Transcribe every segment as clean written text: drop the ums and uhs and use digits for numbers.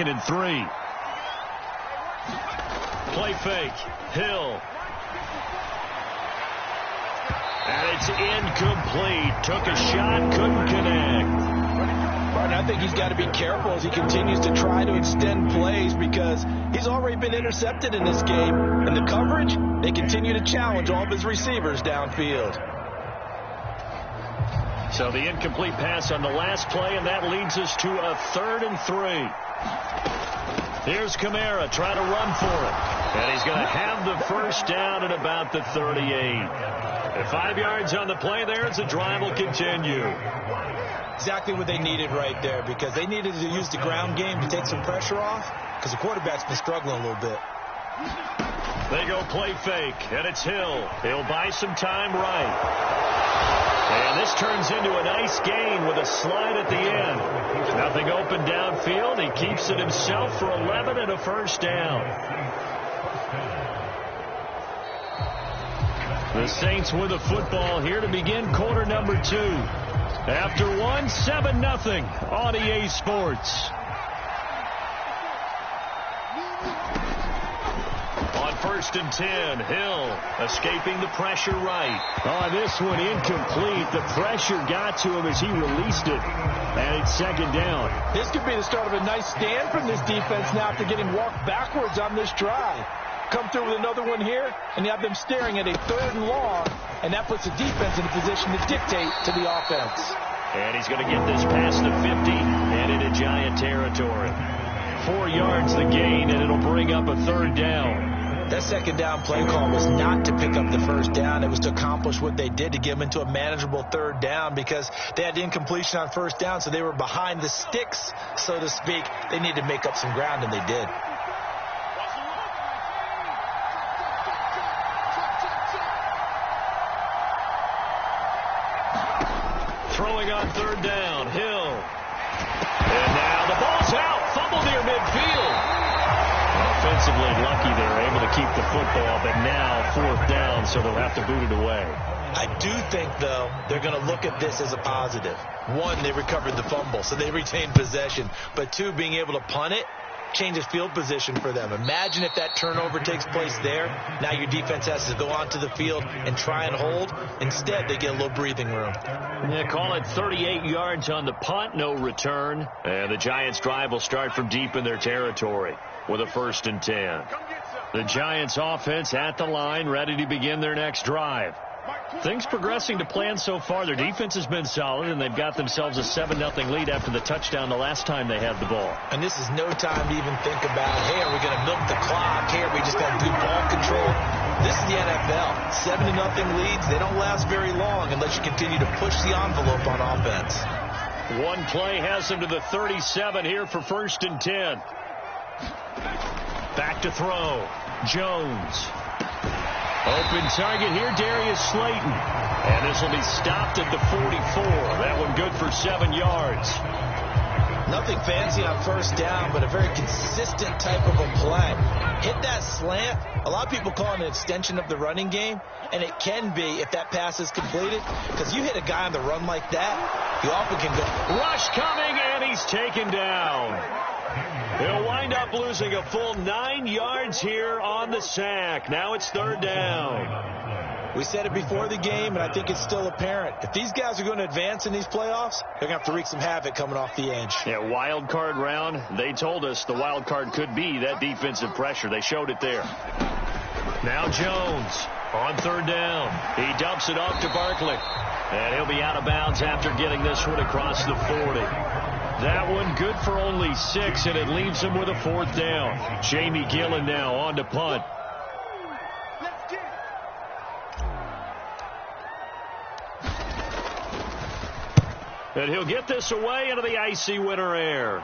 2nd and 3. Play fake. Hill. And it's incomplete. Took a shot, couldn't connect. Martin, I think he's got to be careful as he continues to try to extend plays because he's already been intercepted in this game. And the coverage, they continue to challenge all of his receivers downfield. So the incomplete pass on the last play, and that leads us to a 3rd and 3. Here's Kamara trying to run for it. And he's going to have the first down at about the 38. 5 yards on the play there as the drive will continue. Exactly what they needed right there because they needed to use the ground game to take some pressure off because the quarterback's been struggling a little bit. They go play fake, and it's Hill. He'll buy some time right. And this turns into a nice gain with a slide at the end. Nothing open downfield. He keeps it himself for 11 and a first down. The Saints with the football here to begin quarter number 2. After 1, 7-0 on EA Sports. On 1st and 10, Hill escaping the pressure right. On this one, incomplete. The pressure got to him as he released it. And it's 2nd down. This could be the start of a nice stand from this defense now after getting walked backwards on this drive. Come through with another one here, and you have them staring at a 3rd and long, and that puts the defense in a position to dictate to the offense. And he's going to get this past the 50 and into Giant territory. 4 yards the gain, and it'll bring up a 3rd down. That 2nd down play call was not to pick up the 1st down. It was to accomplish what they did to get them into a manageable 3rd down because they had incompletion on 1st down, so they were behind the sticks, so to speak. They needed to make up some ground, and they did. Throwing on 3rd down, Hill. And now the ball's out. Fumble near midfield. Offensively lucky they were able to keep the football, but now 4th down, so they'll have to boot it away. I do think, though, they're going to look at this as a positive. 1, they recovered the fumble, so they retained possession. But 2, being able to punt it changes field position for them. Imagine if that turnover takes place there. Now your defense has to go onto the field and try and hold. Instead, they get a little breathing room. Yeah, call it 38 yards on the punt, no return. And the Giants' drive will start from deep in their territory with a 1st and 10. The Giants' offense at the line, ready to begin their next drive. Things progressing to plan so far. Their defense has been solid, and they've got themselves a 7-0 lead after the touchdown the last time they had the ball. And this is no time to even think about, hey, are we going to milk the clock? Hey, are we just going to do ball control? This is the NFL. 7-0 leads, they don't last very long unless you continue to push the envelope on offense. One play has them to the 37 here for 1st and 10. Back to throw. Jones. Open target here, Darius Slayton. And this will be stopped at the 44. That one good for 7 yards. Nothing fancy on 1st down, but a very consistent type of a play. Hit that slant. A lot of people call it an extension of the running game, and it can be if that pass is completed, because you hit a guy on the run like that, you often can go. Rush coming, and he's taken down. He'll wind up losing a full 9 yards here on the sack. Now it's 3rd down. We said it before the game, and I think it's still apparent. If these guys are going to advance in these playoffs, they're going to have to wreak some havoc coming off the edge. Yeah, wild card round. They told us the wild card could be that defensive pressure. They showed it there. Now Jones on 3rd down. He dumps it off to Barkley. And he'll be out of bounds after getting this one across the 40. That one good for only 6, and it leaves him with a 4th down. Jamie Gillen now on to punt. And he'll get this away into the icy winter air.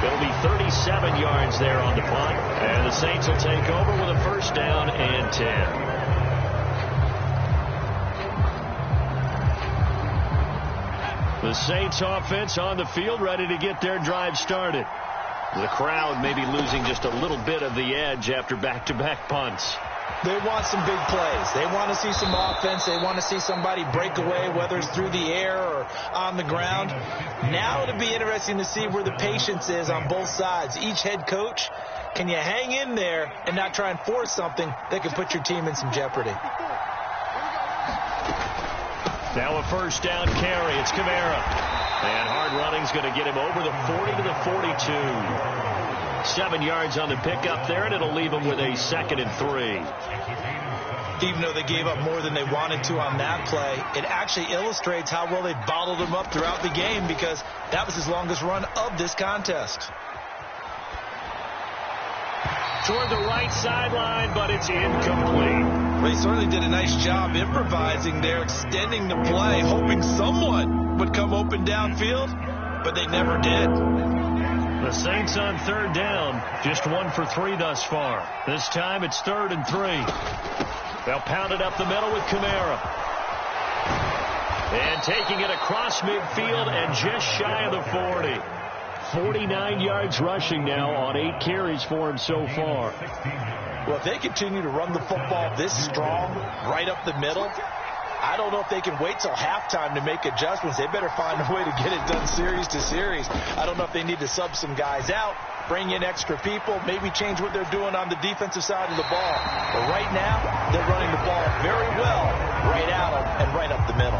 It'll be 37 yards there on the punt. And the Saints will take over with a 1st down and 10. The Saints offense on the field, ready to get their drive started. The crowd maybe losing just a little bit of the edge after back-to-back punts. They want some big plays. They want to see some offense. They want to see somebody break away, whether it's through the air or on the ground. Now it'll be interesting to see where the patience is on both sides. Each head coach, can you hang in there and not try and force something that can put your team in some jeopardy? Now a first down carry. It's Kamara. And hard running's going to get him over the 40 to the 42. 7 yards on the pickup there, and it'll leave them with a 2nd and 3. Even though they gave up more than they wanted to on that play, it actually illustrates how well they bottled him up throughout the game, because that was his longest run of this contest. Toward the right sideline, but it's incomplete. Well, he certainly did a nice job improvising there, extending the play, hoping someone would come open downfield, but they never did. The Saints on 3rd down, just 1 for 3 thus far. This time it's 3rd and 3. They'll pound it up the middle with Kamara. And taking it across midfield and just shy of the 40. 49 yards rushing now on 8 carries for him so far. Well, if they continue to run the football this strong, right up the middle, I don't know if they can wait till halftime to make adjustments. They better find a way to get it done series to series. I don't know if they need to sub some guys out, bring in extra people, maybe change what they're doing on the defensive side of the ball. But right now, they're running the ball very well right at them and right up the middle.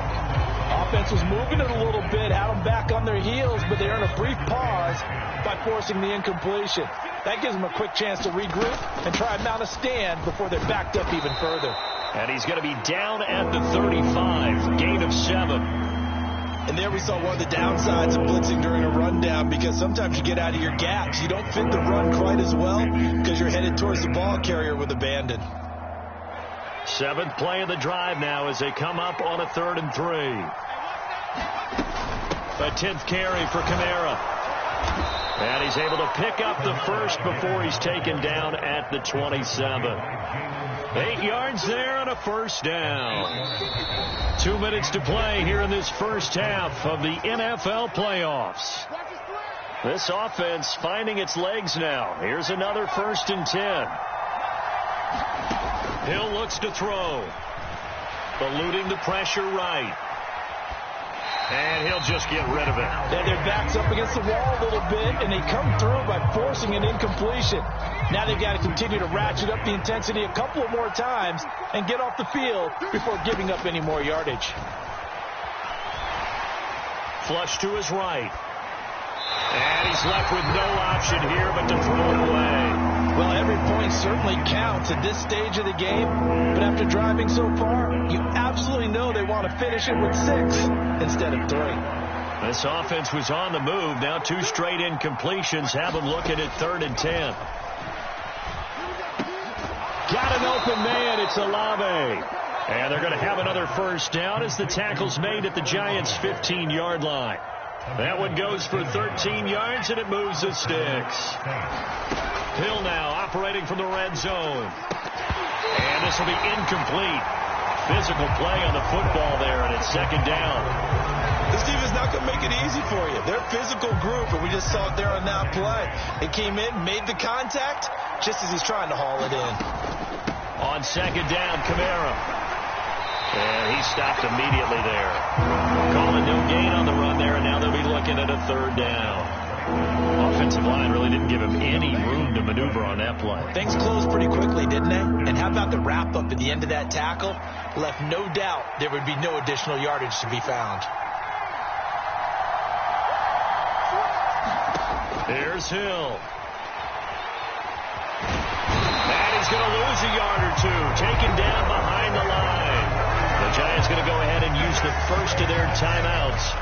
Offense was moving it a little bit, had them back on their heels, but they earn a brief pause by forcing the incompletion. That gives them a quick chance to regroup and try and mount a stand before they're backed up even further. And he's going to be down at the 35, gain of 7. And there we saw one of the downsides of blitzing during a rundown, because sometimes you get out of your gaps. You don't fit the run quite as well because you're headed towards the ball carrier with abandon. 7th play of the drive now as they come up on a 3rd and 3. A 10th carry for Kamara. And he's able to pick up the first before he's taken down at the 27. 8 yards there on a first down. 2 minutes to play here in this first half of the NFL playoffs. This offense finding its legs now. Here's another 1st and 10. Hill looks to throw. Eluding the pressure right. And he'll just get rid of it. Yeah, their back's up against the wall a little bit, and they come through by forcing an incompletion. Now they've got to continue to ratchet up the intensity a couple of more times and get off the field before giving up any more yardage. Flush to his right. And he's left with no option here but to throw it away. Well, every point certainly counts at this stage of the game, but after driving so far, you absolutely know they want to finish it with 6 instead of 3. This offense was on the move. Now 2 straight incompletions have them looking at 3rd and 10. Got an open man. It's Olave. And they're going to have another first down as the tackle's made at the Giants' 15-yard line. That one goes for 13 yards, and it moves the sticks. Hill now operating from the red zone. And this will be incomplete. Physical play on the football there, and it's 2nd down. This team is not going to make it easy for you. They're a physical group, and we just saw it there on that play. They came in, made the contact, just as he's trying to haul it in. On 2nd down, Kamara. And he stopped immediately there. Calling no gain on the run there, and now they'll be looking at a 3rd down. Offensive line really didn't give him any room to maneuver on that play. Things closed pretty quickly, didn't they? And how about the wrap-up at the end of that tackle? Left no doubt there would be no additional yardage to be found. Here's Hill. And he's going to lose a yard or 2. Taken down behind the line. The Giants going to go ahead and use the first of their timeouts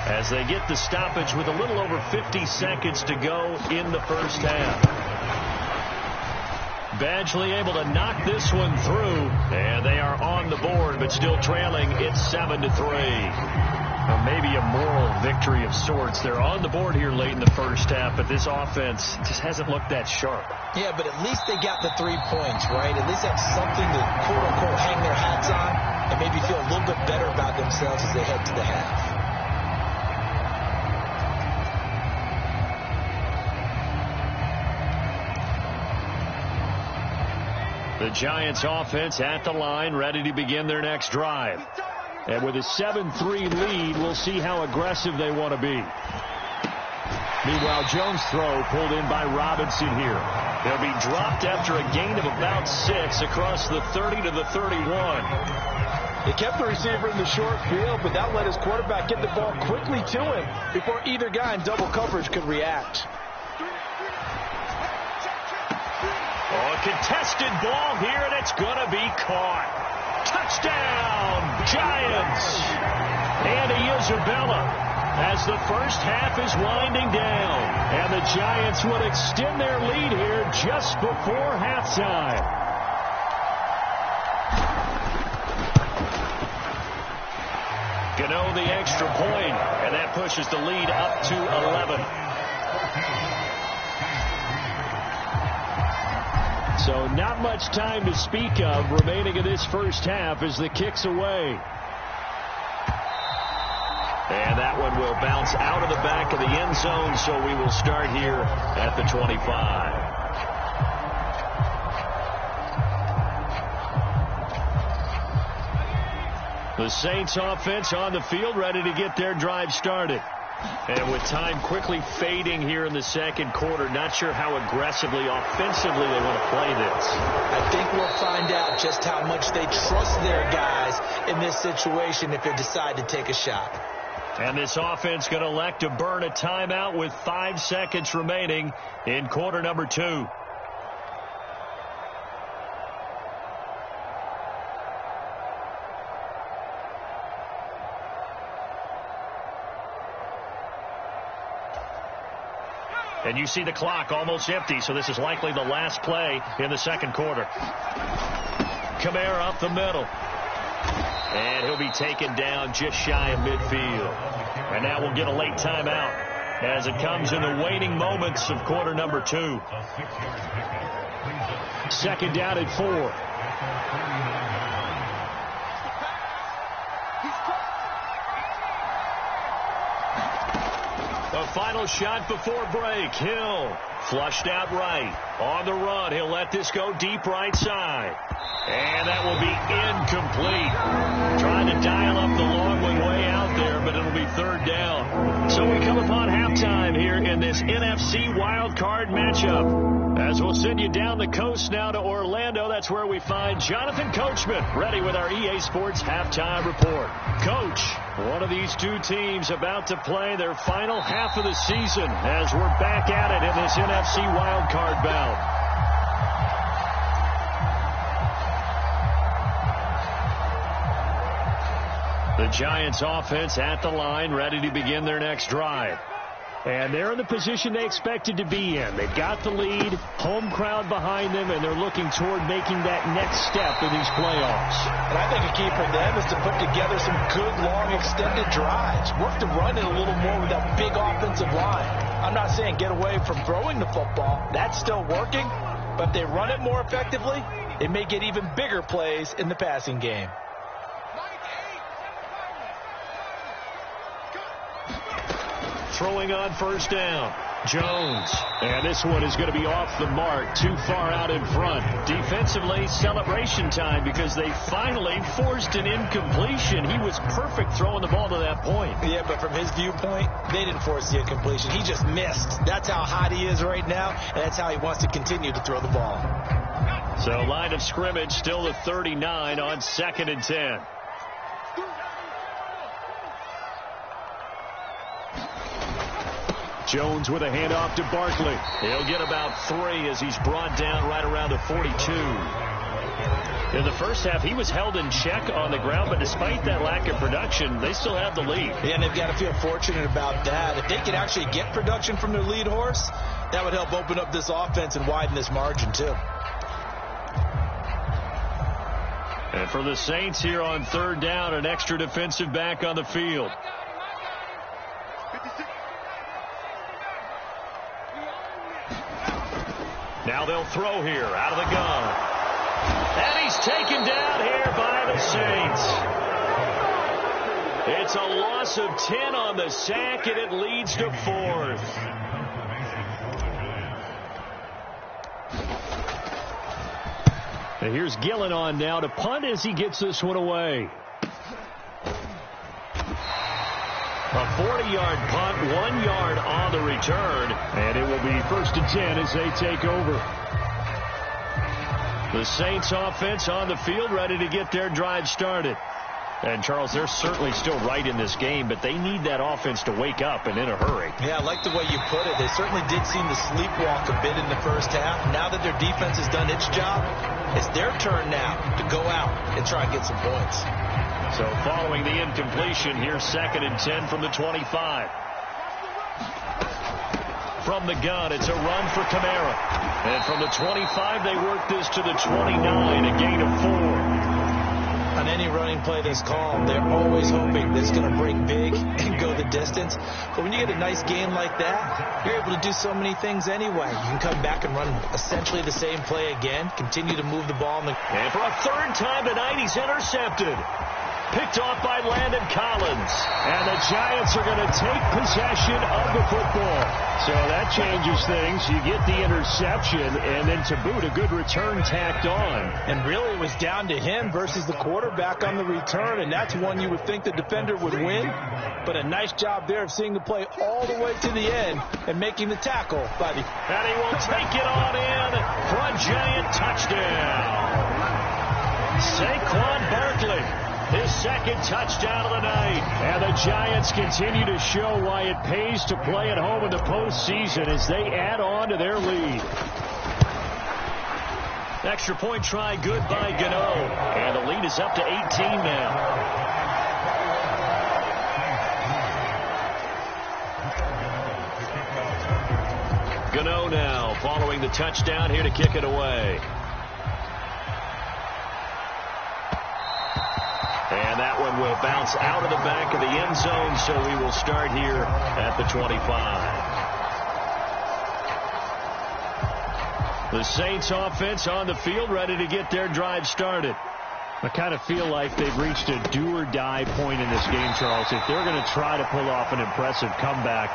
as they get the stoppage with a little over 50 seconds to go in the first half. Badgley able to knock this one through, and they are on the board, but still trailing. It's 7-3. Or maybe a moral victory of sorts. They're on the board here late in the first half, but this offense just hasn't looked that sharp. Yeah, but at least they got the 3 points, right? At least that's something to, quote-unquote, hang their hats on and maybe feel a little bit better about themselves as they head to the half. The Giants offense at the line, ready to begin their next drive. And with a 7-3 lead, we'll see how aggressive they want to be. Meanwhile, Jones' throw pulled in by Robinson here. They'll be dropped after a gain of about 6 across the 30 to the 31. He kept the receiver in the short field, but that let his quarterback get the ball quickly to him before either guy in double coverage could react. Oh, a contested ball here, and it's going to be caught. Touchdown, Giants! Andy Isabella, as the first half is winding down, and the Giants would extend their lead here just before halftime. Gano the extra point, and that pushes the lead up to 11. So not much time to speak of remaining in this first half as the kick's away. And that one will bounce out of the back of the end zone, so we will start here at the 25. The Saints offense on the field, ready to get their drive started. And with time quickly fading here in the second quarter, not sure how aggressively, offensively they want to play this. I think we'll find out just how much they trust their guys in this situation if they decide to take a shot. And this offense going to elect to burn a timeout with 5 seconds remaining in quarter number 2. And you see the clock almost empty, so this is likely the last play in the second quarter. Kamara up the middle. And he'll be taken down just shy of midfield. And now we'll get a late timeout as it comes in the waning moments of quarter number 2. Second down at 4. The final shot before break. Hill flushed out right. On the run, he'll let this go deep right side. And that will be incomplete. Trying to dial up the long one way out there, but it'll be third down. So we come upon halftime here in this NFC wild card matchup. As we'll send you down the coast now to Orlando, that's where we find Jonathan Coachman, ready with our EA Sports halftime report. Coach, one of these two teams about to play their final half of the season as we're back at it in this NFC wild card bout. The Giants offense at the line, ready to begin their next drive. And they're in the position they expected to be in. They've got the lead, home crowd behind them, and they're looking toward making that next step in these playoffs. And I think a key for them is to put together some good, long, extended drives. Work to run it a little more with that big offensive line. I'm not saying get away from throwing the football. That's still working. But if they run it more effectively, they may get even bigger plays in the passing game. Throwing on first down. Jones. And this one is going to be off the mark. Too far out in front. Defensively, celebration time because they finally forced an incompletion. He was perfect throwing the ball to that point. Yeah, but from his viewpoint, they didn't force the incompletion. He just missed. That's how hot he is right now, and that's how he wants to continue to throw the ball. So line of scrimmage still the 39 on 2nd and 10. Jones with a handoff to Barkley. He'll get about 3 as he's brought down right around the 42. In the first half, he was held in check on the ground, but despite that lack of production, they still have the lead. Yeah, and they've got to feel fortunate about that. If they could actually get production from their lead horse, that would help open up this offense and widen this margin, too. And for the Saints here on third down, an extra defensive back on the field. Now they'll throw here out of the gun. And he's taken down here by the Saints. It's a loss of 10 on the sack, and it leads to 4th. And here's Gillen on now to punt as he gets this one away. A 40-yard punt, 1 yard on the return, and it will be 1st and 10 as they take over. The Saints offense on the field, ready to get their drive started. And, Charles, they're certainly still right in this game, but they need that offense to wake up and in a hurry. Yeah, I like the way you put it. They certainly did seem to sleepwalk a bit in the first half. Now that their defense has done its job, it's their turn now to go out and try and get some points. So following the incompletion, here's 2nd and 10 from the 25. From the gun, it's a run for Kamara. And from the 25, they work this to the 29, a gain of 4. On any running play that's called, they're always hoping that it's going to break big and go the distance. But when you get a nice gain like that, you're able to do so many things anyway. You can come back and run essentially the same play again, continue to move the ball. And for a 3rd time tonight, he's intercepted. Picked off by Landon Collins. And the Giants are going to take possession of the football. So that changes things. You get the interception, and then to boot, a good return tacked on. And really, it was down to him versus the quarterback on the return, and that's one you would think the defender would win. But a nice job there of seeing the play all the way to the end and making the tackle. And he will take it on in for a Giant touchdown. Saquon Barkley. His 2nd touchdown of the night. And the Giants continue to show why it pays to play at home in the postseason as they add on to their lead. Extra point try good by Gano. And the lead is up to 18 now. Gano now following the touchdown here to kick it away. And that one will bounce out of the back of the end zone, so we will start here at the 25. The Saints offense on the field, ready to get their drive started. I kind of feel like they've reached a do-or-die point in this game, Charles. If they're going to try to pull off an impressive comeback,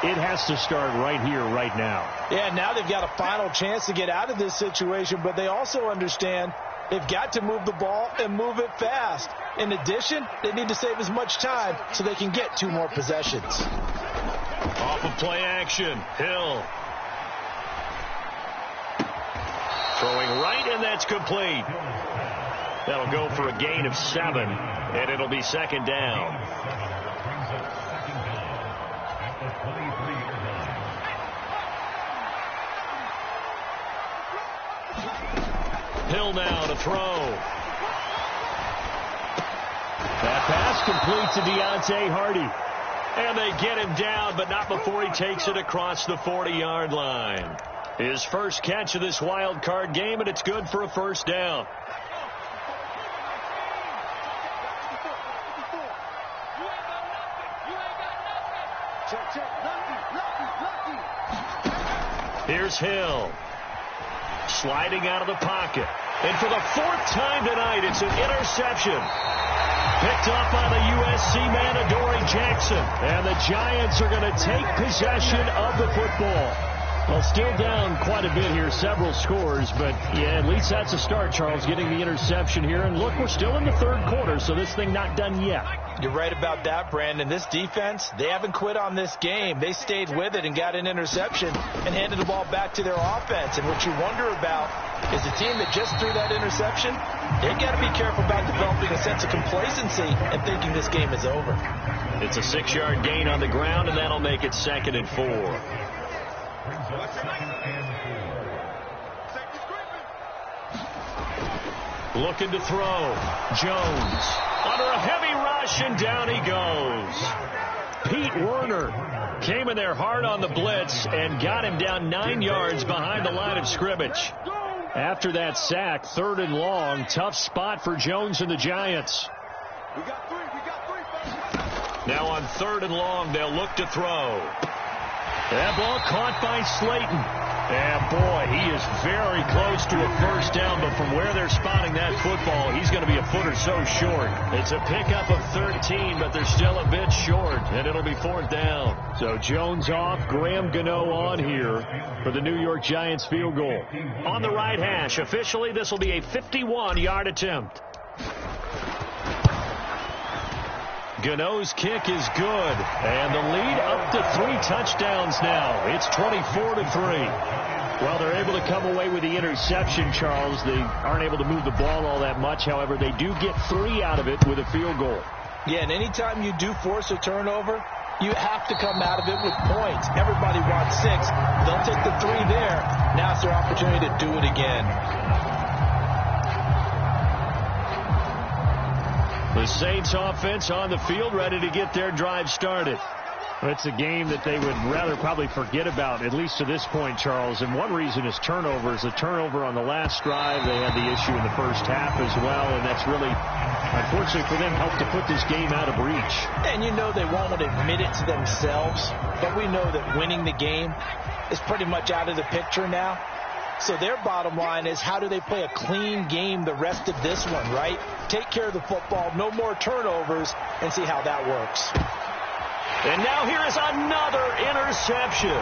it has to start right here, right now. Yeah, now they've got a final chance to get out of this situation, but they also understand they've got to move the ball and move it fast. In addition, they need to save as much time so they can get 2 more possessions. Off of play action, Hill. Throwing right, and that's complete. That'll go for a gain of 7, and it'll be 2nd down. Hill now to throw. That pass complete to Deontay Hardy. And they get him down, but not before he takes it across the 40-yard line. His first catch of this wild card game, and it's good for a 1st down. Here's Hill. Sliding out of the pocket. And for the 4th time tonight, it's an interception. Picked up by the USC man, Adoree Jackson. And the Giants are going to take possession of the football. Well, still down quite a bit here, several scores. But, yeah, at least that's a start, Charles, getting the interception here. And, look, we're still in the 3rd quarter, so this thing not done yet. You're right about that, Brandon. This defense, they haven't quit on this game. They stayed with it and got an interception and handed the ball back to their offense. And what you wonder about is the team that just threw that interception, they've got to be careful about developing a sense of complacency and thinking this game is over. It's a 6-yard gain on the ground, and that'll make it 2nd and 4. Looking to throw. Jones under a heavy rush, and down he goes. Pete Werner came in there hard on the blitz and got him down 9 yards behind the line of scrimmage. After that sack, 3rd and long, tough spot for Jones and the Giants. Now on 3rd and long, they'll look to throw. That ball caught by Slayton. And, boy, he is very close to a 1st down, but from where they're spotting that football, he's going to be a foot or so short. It's a pickup of 13, but they're still a bit short, and it'll be 4th down. So Jones off, Graham Gano on here for the New York Giants field goal. On the right hash, officially this will be a 51-yard attempt. Gano's kick is good, and the lead up to 3 touchdowns now. It's 24-3. Well, they're able to come away with the interception, Charles. They aren't able to move the ball all that much. However, they do get 3 out of it with a field goal. Yeah, and anytime you do force a turnover, you have to come out of it with points. Everybody wants 6. They'll take the 3 there. Now it's their opportunity to do it again. The Saints offense on the field, ready to get their drive started. It's a game that they would rather probably forget about, at least to this point, Charles. And one reason is turnovers. The turnover on the last drive, they had the issue in the first half as well, and that's really, unfortunately for them, helped to put this game out of reach. And you know they won't admit it to themselves, but we know that winning the game is pretty much out of the picture now. So their bottom line is, how do they play a clean game the rest of this one, right? Take care of the football, no more turnovers, and see how that works. And now here is another interception.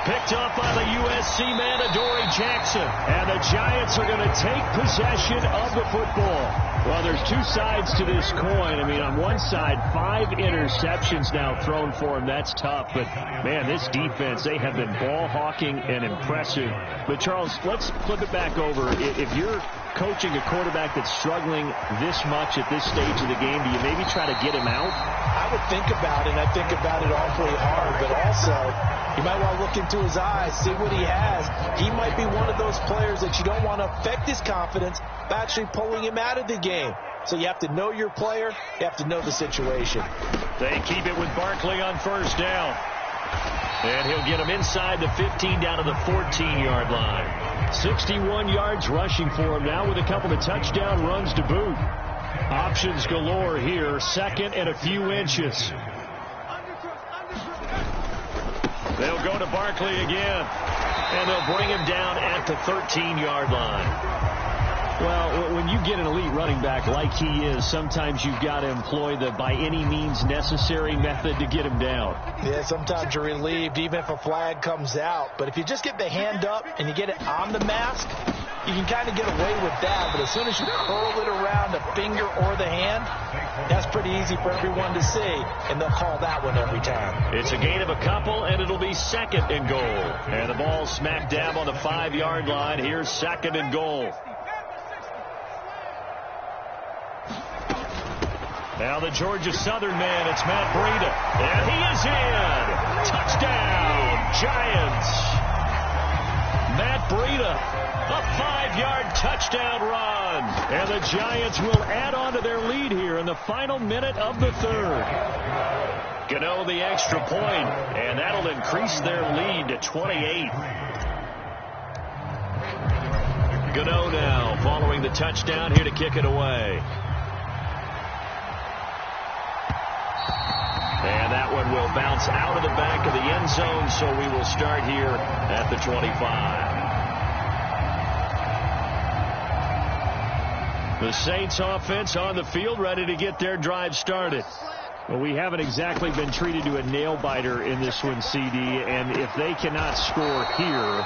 Picked up by the USC man, Adoree Jackson. And the Giants are going to take possession of the football. Well, there's 2 sides to this coin. I mean, on one side, 5 interceptions now thrown for him. That's tough. But, man, this defense, they have been ball hawking and impressive. But, Charles, let's flip it back over. If you're coaching a quarterback that's struggling this much at this stage of the game, do you maybe try to get him out? I would think about it, and I think about it awfully hard. But also, you might want to look into his eyes, see what he has. He might be one of those players that you don't want to affect his confidence by actually pulling him out of the game. So you have to know your player. You have to know the situation. They keep it with Barkley on first down. And he'll get him inside the 15 down to the 14-yard line. 61 yards rushing for him now with a couple of touchdown runs to boot. Options galore here. 2nd and a few inches. They'll go to Barkley again. And they'll bring him down at the 13-yard line. Well, when you get an elite running back like he is, sometimes you've got to employ the by any means necessary method to get him down. Yeah, sometimes you're relieved even if a flag comes out. But if you just get the hand up and you get it on the mask, you can kind of get away with that. But as soon as you curl it around the finger or the hand, that's pretty easy for everyone to see. And they'll call that one every time. It's a gain of a couple, and it'll be 2nd and goal. And the ball smack dab on the 5-yard line. Here's 2nd and goal. Now the Georgia Southern man, it's Matt Breida. And he is in. Touchdown, Giants. Matt Breida, a 5-yard touchdown run. And the Giants will add on to their lead here in the final minute of the 3rd. Gano the extra point, and that'll increase their lead to 28. Gano now following the touchdown here to kick it away. And that one will bounce out of the back of the end zone, so we will start here at the 25. The Saints offense on the field, ready to get their drive started. Well, we haven't exactly been treated to a nail-biter in this one, CD, and if they cannot score here,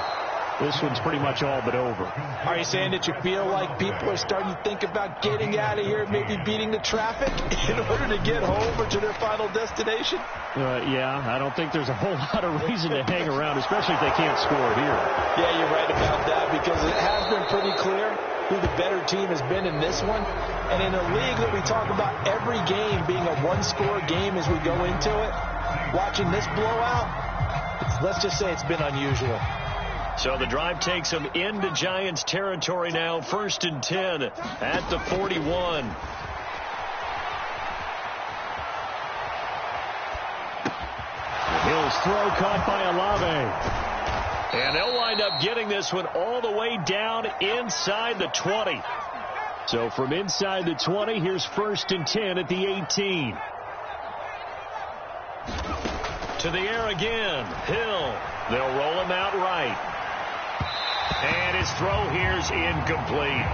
this one's pretty much all but over. Are you saying that you feel like people are starting to think about getting out of here, maybe beating the traffic in order to get home or to their final destination? Yeah, I don't think there's a whole lot of reason to hang around, especially if they can't score here. Yeah, you're right about that, because it has been pretty clear who the better team has been in this one. And in a league that we talk about every game being a one-score game as we go into it, watching this blowout, let's just say it's been unusual. So the drive takes them into Giants territory now. 1st and 10 at the 41. Hill's throw caught by Olave. And they'll wind up getting this one all the way down inside the 20. So from inside the 20, here's 1st and 10 at the 18. To the air again. Hill. They'll roll him out right. And his throw here's incomplete.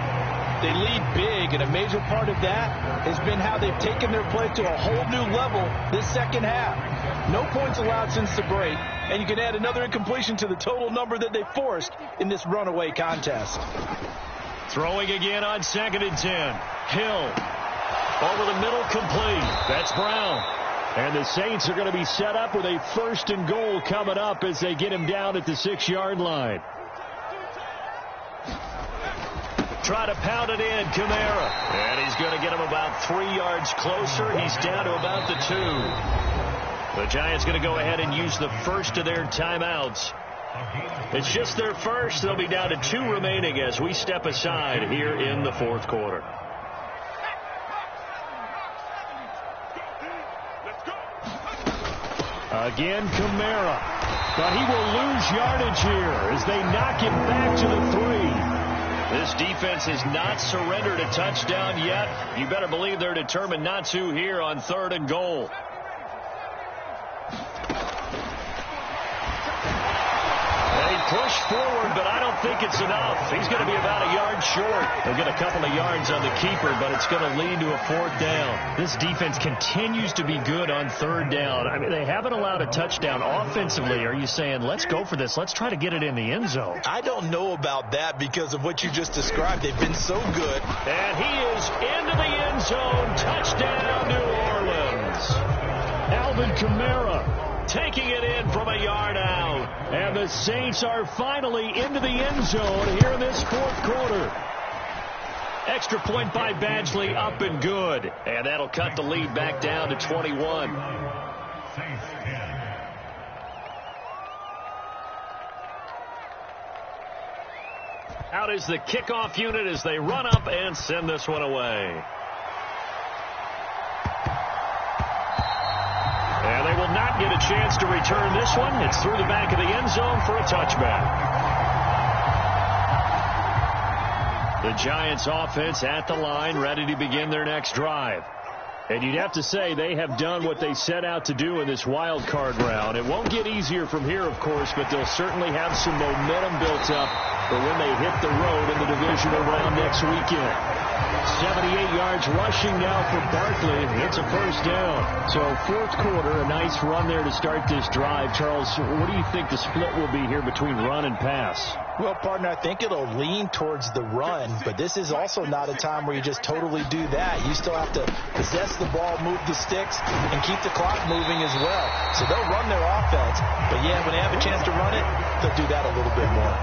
They lead big, and a major part of that has been how they've taken their play to a whole new level this second half. No points allowed since the break, and you can add another incompletion to the total number that they forced in this runaway contest. Throwing again on 2nd and 10. Hill over the middle, complete. That's Brown. And the Saints are going to be set up with a 1st and goal coming up as they get him down at the 6-yard line. Try to pound it in, Kamara. And he's going to get him about 3 yards closer. He's down to about the 2. The Giants going to go ahead and use the first of their timeouts. It's just their first. They'll be down to 2 remaining as we step aside here in the 4th quarter. Again, Kamara. But he will lose yardage here as they knock him back to the 3. This defense has not surrendered a touchdown yet. You better believe they're determined not to here on 3rd and goal. Push forward, but I don't think it's enough. He's going to be about a yard short. They'll get a couple of yards on the keeper, but it's going to lead to a 4th down. This defense continues to be good on 3rd down. I mean, they haven't allowed a touchdown offensively. Are you saying, let's go for this? Let's try to get it in the end zone. I don't know about that because of what you just described. They've been so good. And he is into the end zone. Touchdown, New Orleans. Alvin Kamara taking it in from a yard out. And the Saints are finally into the end zone here in this 4th quarter. Extra point by Badgley, up and good. And that'll cut the lead back down to 21. Out is the kickoff unit as they run up and send this one away. And they will not get a chance to return this one. It's through the back of the end zone for a touchback. The Giants offense at the line, ready to begin their next drive. And you'd have to say they have done what they set out to do in this wild card round. It won't get easier from here, of course, but they'll certainly have some momentum built up for when they hit the road in the divisional round next weekend. 78 yards rushing now for Barkley. It's a 1st down. So 4th quarter, a nice run there to start this drive. Charles, what do you think the split will be here between run and pass? Well, partner, I think it'll lean towards the run, but this is also not a time where you just totally do that. You still have to possess the ball, move the sticks, and keep the clock moving as well. So they'll run their offense, but yeah, when they have a chance to run it, they'll do that a little bit more.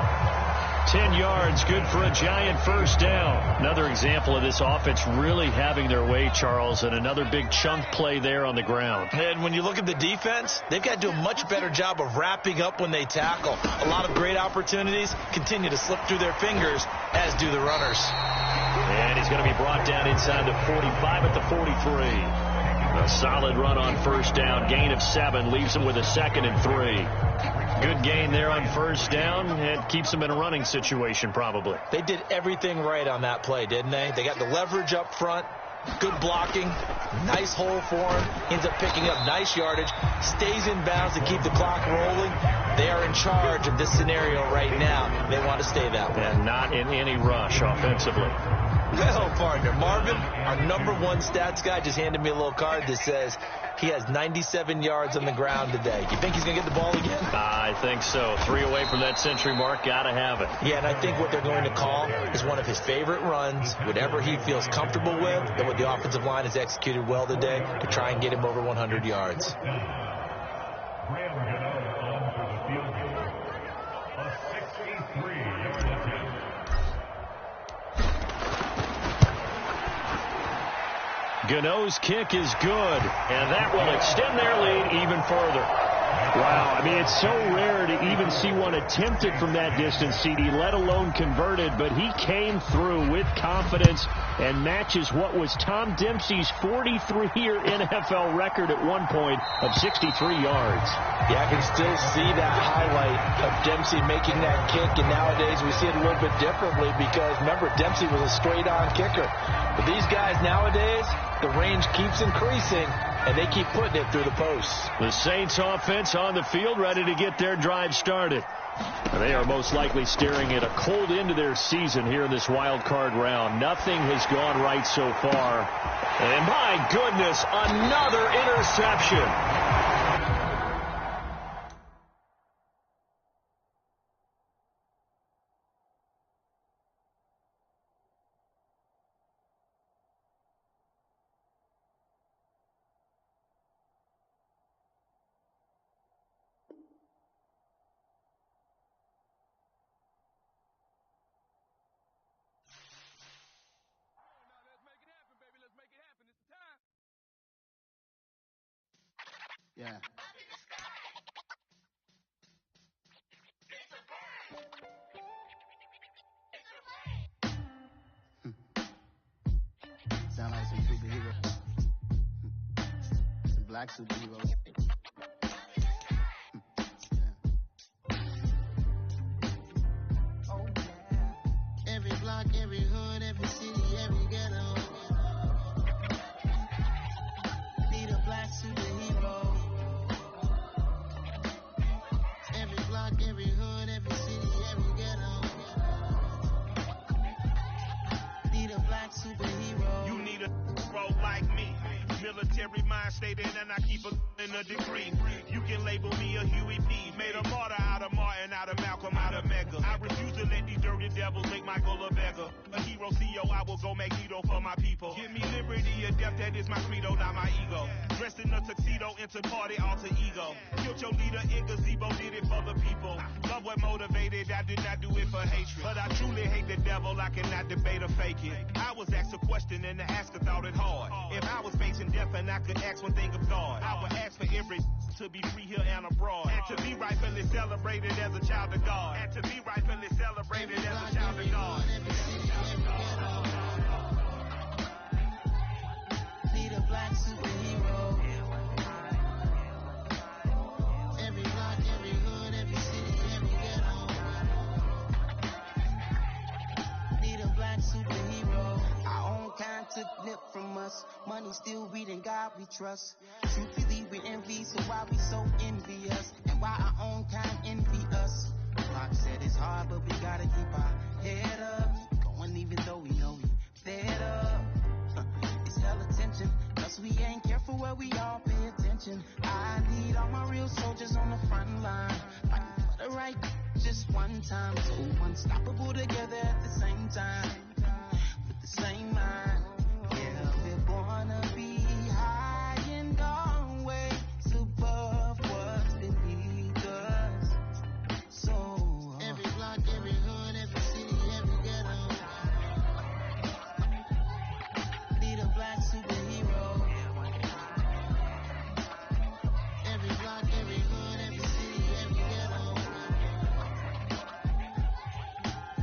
10 yards, good for a Giant 1st down. Another example of this offense really having their way, Charles, and another big chunk play there on the ground. And when you look at the defense, they've got to do a much better job of wrapping up when they tackle. A lot of great opportunities continue to slip through their fingers, as do the runners. And he's going to be brought down inside the 45 at the 43. A solid run on 1st down. Gain of 7 leaves him with a 2nd and 3. Good gain there on 1st down. It keeps them in a running situation probably. They did everything right on that play, didn't they? They got the leverage up front. Good blocking. Nice hole for him. Ends up picking up nice yardage. Stays in bounds to keep the clock rolling. They are in charge of this scenario right now. They want to stay that way. And not in any rush offensively. Well, partner, Marvin, our #1 stats guy, just handed me a little card that says he has 97 yards on the ground today. You think he's going to get the ball again? I think so. 3 away from that century mark. Got to have it. Yeah, and I think what they're going to call is one of his favorite runs, whatever he feels comfortable with, and what the offensive line has executed well today to try and get him over 100 yards. Gano's kick is good, and that will extend their lead even further. Wow, I mean, it's so rare to even see one attempted from that distance, CD, let alone converted, but he came through with confidence and matches what was Tom Dempsey's 43-year NFL record at one point of 63 yards. Yeah, I can still see that highlight of Dempsey making that kick, and nowadays we see it a little bit differently because, remember, Dempsey was a straight-on kicker. But these guys nowadays, the range keeps increasing. and they keep putting it through the posts. The Saints offense on the field, ready to get their drive started. They are most likely staring at a cold end to their season here in this wild card round. Nothing has gone right so far. And my goodness, another interception. Yeah. Sound like some superheroes. Some black superheroes. Oh, yeah. Every block, every hood, every city, every ghetto. Need a black superhero. Every hood, every city, every ghetto. Need a black superhero. You need a hero like me. Military mind stated, and I keep in a degree. You can label me a Huey P. Made a martyr out of Martin, out of Malcolm, out of Mega. I refuse to let these dirty devils make Michael a beggar. A hero CEO, I will go Magneto for my people. Give me liberty or death, that is my credo, not my ego. Dressed in a tuxedo, into party, alter ego. Killed your leader in gazebo, did it for the people. Love what motivated, I did not do it for hatred. But I truly hate the devil, I cannot debate or fake it. I was asked a question and the asker thought it hard. If I was facing death and I could ask one thing of God, I would ask for every to be free here and abroad. And to be rightfully celebrated as a child of God. And to be rightfully celebrated as a child of God. Need a black superhero. Every block, every hood, every city, every ghetto. Need a black superhero. Our own kind took nip from us. Money still reading, God we trust. Truthfully we envy, so why we so envious? And why our own kind envy us? Block said it's hard, but we gotta keep our head up. Keep going even though we know we fed up. It's hell attention, cause we ain't careful where we all pay attention. I need all my real soldiers on the front line, fighting for the right just one time. So unstoppable together at the same time, with the same mind. Yeah, we're gonna be high and always above what's beneath us. So every block, every hood, every city, every ghetto. Need a black superhero. Every block, every hood, every city, every ghetto.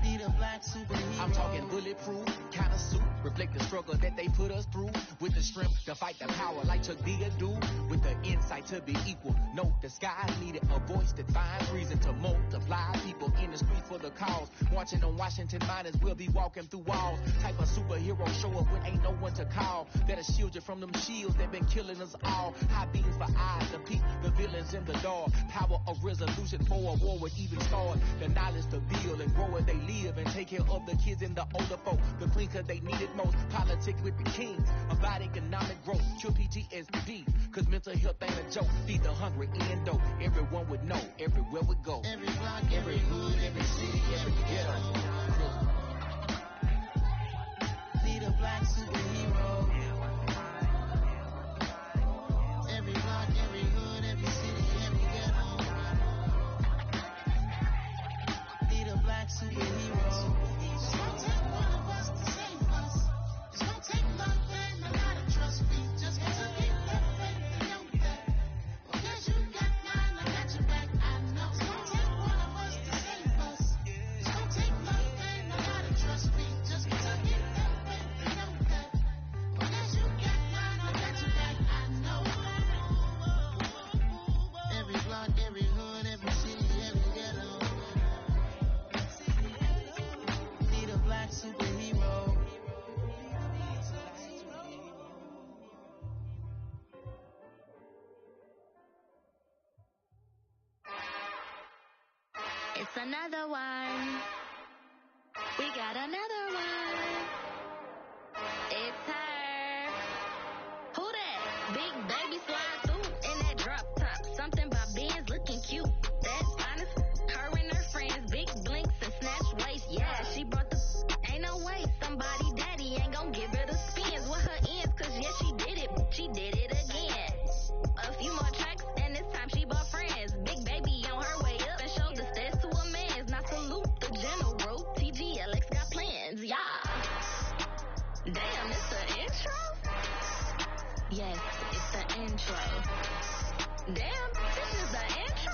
Need a black superhero. I'm talking bulletproof, kind of suit, reflect the struggle that they put us through, with the strength to fight the power like Chuck D do, with the insight to be equal. No, the sky needed a voice that finds reason to multiply people in the streets for the cause. Marching on Washington miners, we'll be walking through walls. Type of superhero show up when ain't no one to call. That'll shield you from them shields that been killing us all. High beams for eyes to peek the villains in the dark. Power of resolution for a war would even start. The knowledge to build and grow where they live and take care of the kids and the older folk. The clean cause they need it most. Politics with the kings. About economic growth. True PTSD. Cause mental health ain't a joke. Feed the hungry and dope. Everyone would know. Everywhere we go. Every block, every hood, every city, every ghetto. Need a black superhero. Every block, every hood, every city, every ghetto. Need a black superhero. It's gonna take one of us to save us. It's gonna take love and a lot of trust. We just gotta keep that faith and know that. Because you got mine, I got your back, I know. It's gonna take one of us to save us. It's gonna take love. It's another one. We got another one. It's her. Who that? Big baby slide through in that drop top. Something by Benz looking cute. That's honest. Her and her friends, big blinks and snatch waist. Yeah, she brought the. Ain't no way somebody daddy ain't gon' give her the spins with her ends. Cause yeah, she did it. She did it again. A few more tracks and this time she bought friends. Big baby on her way up and showed the stairs to a man's. Now salute the general. TGLX got plans. Yeah. Damn, it's the intro? Yes, it's the intro. Damn, this is the intro?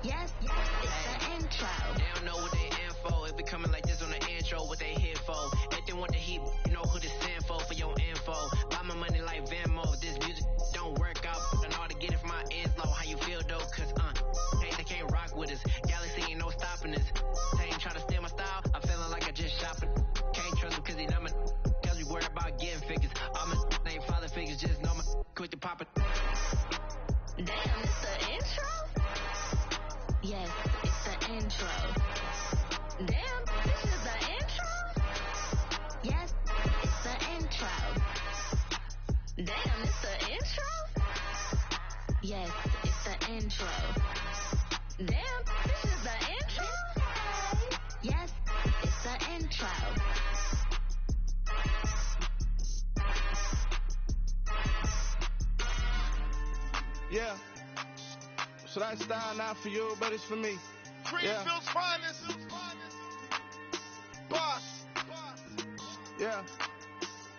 Yes, it's the intro. They don't know what they in for. It be coming like this on the intro, what they here for. If they want the heat, you know who to send for your info. Buy my money like Venmo. If this music don't work out, then all to get it from my ends low. How you feel though? Cause, hey, they can't rock with us. Galaxy ain't no stopping us. They ain't try to steal my style. I'm feeling like I just shopping. Can't trust him cause he not my. Cause we worried about getting figures. All my ain't father figures, just know my quick to pop it. Damn, it's the intro? Yes, it's the intro. Damn, this is the intro? Yes, it's the intro. Damn, it's the intro? Yes, it's the intro. Damn, this is the intro? Yes, it's the intro. Yeah. So that style not for you, but it's for me. Greenfield's finest. Boss. Yeah.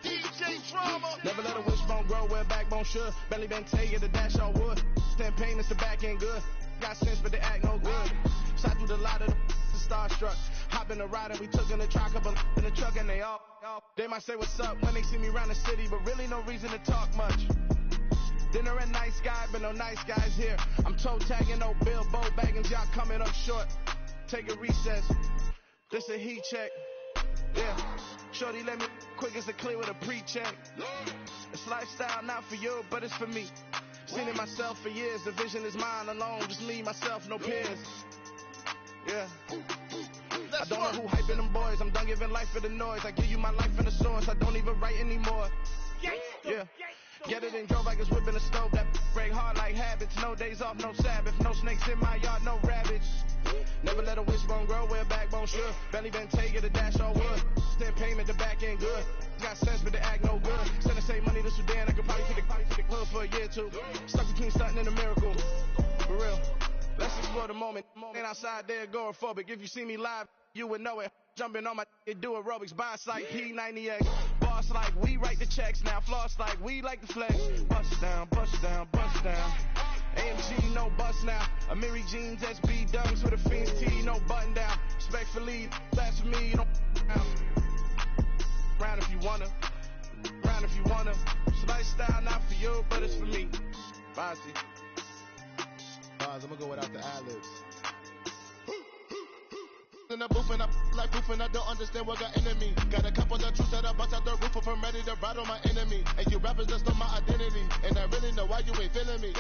DJ Drama. Never let a wishbone grow where backbone should. Belly been taking the dash all wood. Stand pain is the back end good. Got sense, but they act no good. Shot through the lot of the starstruck. Hop in the ride and we took in the truck, couple in the truck and they all. They might say what's up when they see me around the city, but really no reason to talk much. Dinner and nice guy, but no nice guys here. I'm toe tagging, no Bill, Bo Baggins, y'all coming up short. Take a recess. This a heat check. Yeah. Shorty let me quick as a clear with a pre-check. It's lifestyle not for you, but it's for me. Seen it myself for years. The vision is mine alone. Just me, myself, no peers. Yeah. I don't know who hyping them boys. I'm done giving life for the noise. I give you my life in the source. I don't even write anymore. Yeah. Get it and drove like it's whipping a stove. That break hard like habits. No days off, no Sabbath. No snakes in my yard, no rabbits. Never let a wishbone grow where backbone should. Belly been taking the dash all wood. Send payment, the back end good. Got sense, but they act no good. Send the same money to Sudan. I could probably take the hood for a year or two. Stuck between stunting and a miracle. For real. Let's explore the moment. Ain't outside there agoraphobic. If you see me live, you would know it. Jumping on my do aerobics, boss like P90X. Boss like we write the checks now. Floss like we like the flex. Bust down, bust down, bust down. AMG, no bust now. Amiri jeans, SB dunks with a Fiends T, no button down. Respectfully, that's for me, you don't round if you wanna. Round if you wanna. It's lifestyle not for you, but it's for me. Bossy. I'm gonna go without the ad-libs. In the booth and I like proof and I don't understand what got into me. Got a couple of truths that I bust out the roof if I'm ready to ride on my enemy. And you rappers just stole my identity. And I really know why you ain't feeling me.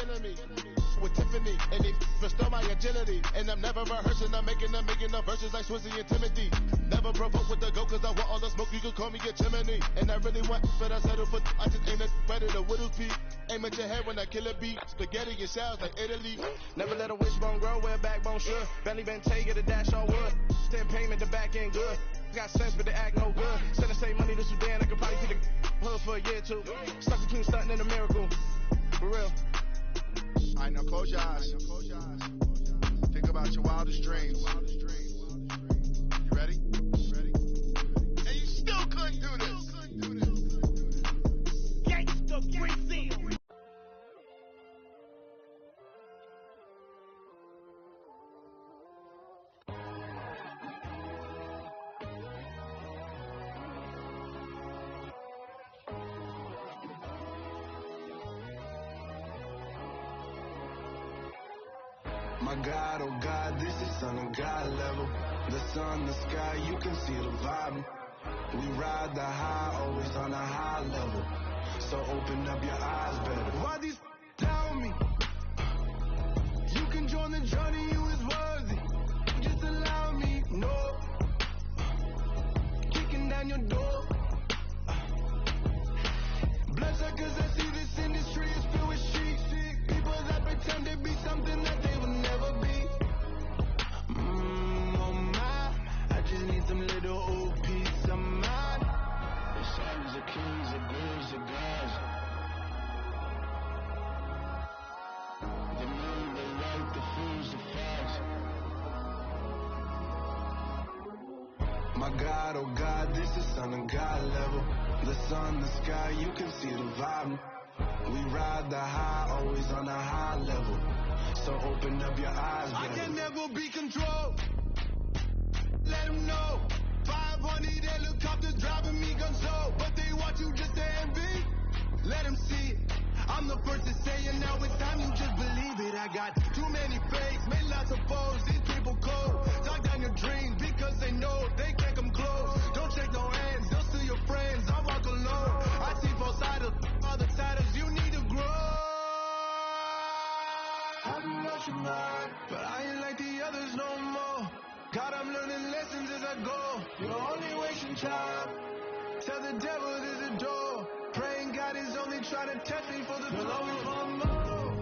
With Tiffany and they restore my agility. And I'm never rehearsing, I'm making no verses like Swizzy and Timothy. Never provoke with the go cause I want all the smoke, you can call me a chimney. And I really want, but I settle for, I just ain't ready to whittle peak. Aim at your head when I kill a beat. Spaghetti and sounds like Italy. Never let a wishbone grow where backbone should. Belly been taking the dash all wood. Send payment, the back end good. Got sense, but they act no good. Send the same money to Sudan. I could probably take the hood for a year or two. Stuck between stunting and a miracle. For real. Alright, now close your eyes. Think about your wildest dreams. You ready? And you still couldn't do this. Gangsta Brazil. My God, oh God, this is Son of God level. The sun, the sky, you can see the vibe. We ride the high, always on a high level. So open up your eyes better. Why these tell me? You can join the journey, you is worthy. My God, oh God, this is Son of God level. The sun, the sky, you can see the vibe. We ride the high, always on a high level. So open up your eyes, baby. I can never be controlled. Let them know. 500 helicopters driving me gunso. But they want you just to envy. Let them see it. I'm the first to say it, now it's time you just believe it. I got too many fakes, made lots of foes. These people cold. Talk down your dreams because they know they can't come close. Don't shake no hands, they'll steal your friends. I walk alone. I see both sides of all the titles. You need to grow. I've been watching mine, but I ain't like the others no more. God, I'm learning lessons as I go. You're only wasting time. Tell the devil there's a door. Praying God is only trying to test me for the glory. Always want more.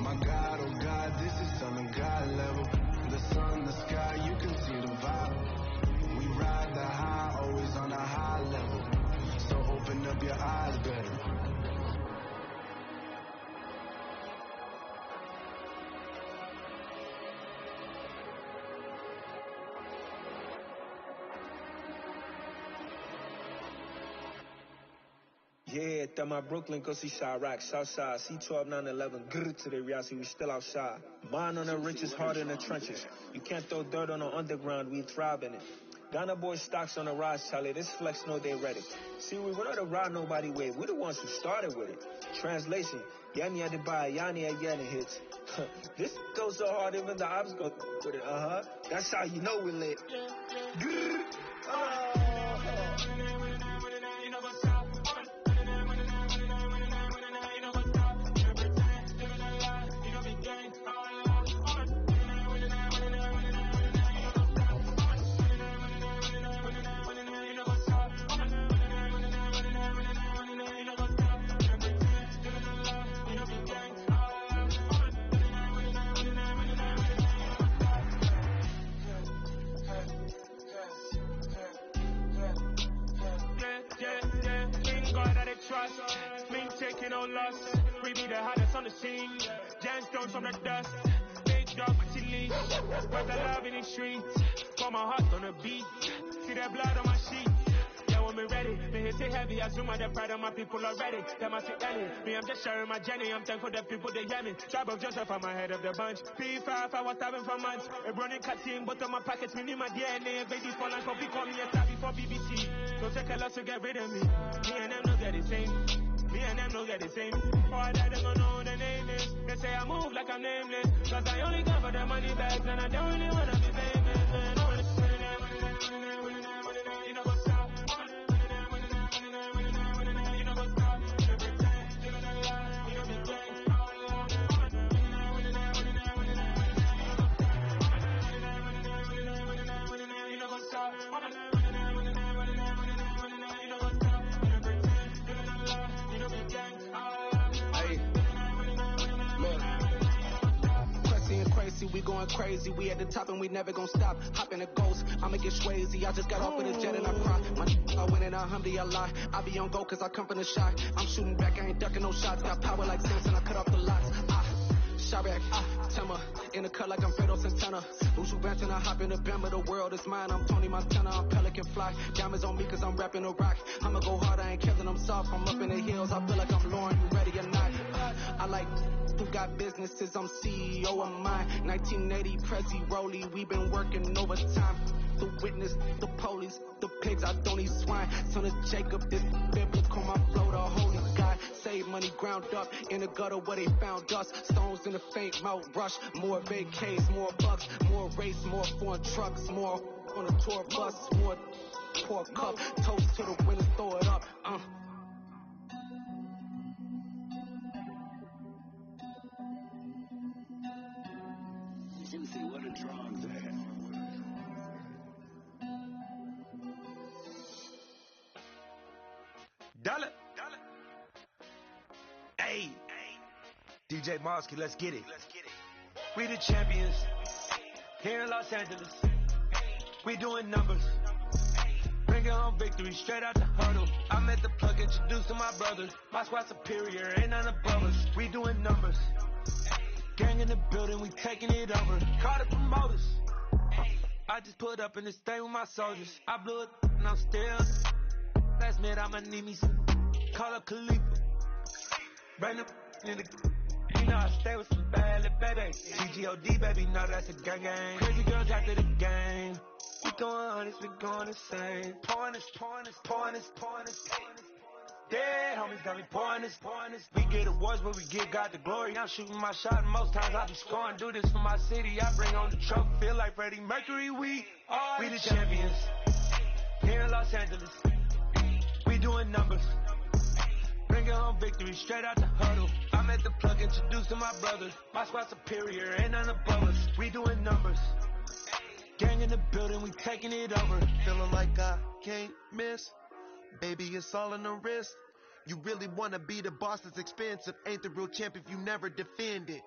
My God, oh God, this is Son of God level. The sun, the sky, you can see the vibe. We ride the high, always on a high level. So open up your eyes, better. Yeah, throw my Brooklyn, go see Chirac, Southside, C12, 911, grrr to the reality, we still outside. Mine on the riches, hard in the trenches. You can't throw dirt on the underground, we thrive in it. Ghana boys stocks on the rise, Charlie, this flex know they ready. See, we not a ride nobody wave, we the ones who started with it. Translation, Yanni had to buy, Yanni again hits. This goes so hard, even the ops go with it, That's how you know we lit. Grrr. Trust, me taking no loss. We be the hardest on the scene. Gemstones from the dust. Big dog with your leash. Got the love in the streets. Got my heart on the beat. See that blood on my sheet. Yeah, when me ready, me hit it heavy. I zoom on the pride of my people already. Them I see early. Me, I'm just sharing my journey. I'm thankful the people they hear me. Tribe of Joseph, I'm ahead of the bunch. P5, I was starving for months. A running cut team, but on my pockets, me need my DNA. Baby, for lunch, but call me a star before BBC. Don't take a lot to get rid of me. Me and them don't get the same. Me and them don't get the same. All that them don't know the name is. They say I move like I'm nameless. Cause I only cover the money bags and I don't really wanna be famous. Man, I wanna you know what's up. You know what's up. You pretend, you know the lie, you know the gang. You know what's up. We going crazy, we at the top and we never gonna stop. Hop in a ghost, I'ma get swayzy. I just got off of the jet and I cry. I win and I humbly I lie. I be on go cause I come from the shot. I'm shooting back, I ain't ducking no shots. Got power like Samson, I cut off the lots. Chirac, Tema, in the cut like I'm Fredo Santana. Who's you venting? I hop in the Bama, the world is mine. I'm Tony Montana, I'm Pelican Fly. Diamonds on me cause I'm rapping a rock. I'ma go hard, I ain't killing them soft. I'm up in the hills, I feel like I'm Lauren, you ready or not? I like who got businesses, I'm CEO of mine. 1980, Prezi Rolly, we been working overtime. The witness, the police, the pigs, I don't eat swine. Son of Jacob, this biblical, my flow, the holy God. Save money ground up in the gutter where they found us. Stones in the faint mouth rush. More vacays, more bucks, more race, more foreign trucks, more on a tour bus, more pour cup. Toast to the winners, throw it up. You see what a drums at. Dollar. Hey. DJ Mosky, let's get it. We the champions. Here in Los Angeles. We doing numbers. Bring it on victory straight out the huddle. I'm at the plug introducing my brothers. My squad superior, ain't none above us. We doing numbers. Gang in the building, we taking it over. Call the promoters. I just put up in this thing with my soldiers. I blew it and I'm still. Last minute I'ma need me some. Call up Khalifa. Bring them in the. You know I stay with some bad little baby. CGOD baby, know that's a gang gang. Crazy girls after the game. We going honest, we going insane. Pouring this. Dead homies got me pouring this. We get awards, but we give God the glory. I'm shooting my shot, and most times I be scoring. Do this for my city, I bring on the trophy. Feel like Freddie Mercury, we the champions. Here in Los Angeles, we doing numbers. Bringing home victory straight out the huddle. I'm at the plug introducing my brothers. My squad superior, ain't none above us. We doing numbers. Gang in the building, we taking it over. Feeling like I can't miss. Baby, it's all in the wrist. You really wanna be the boss, it's expensive. Ain't the real champ if you never defend it.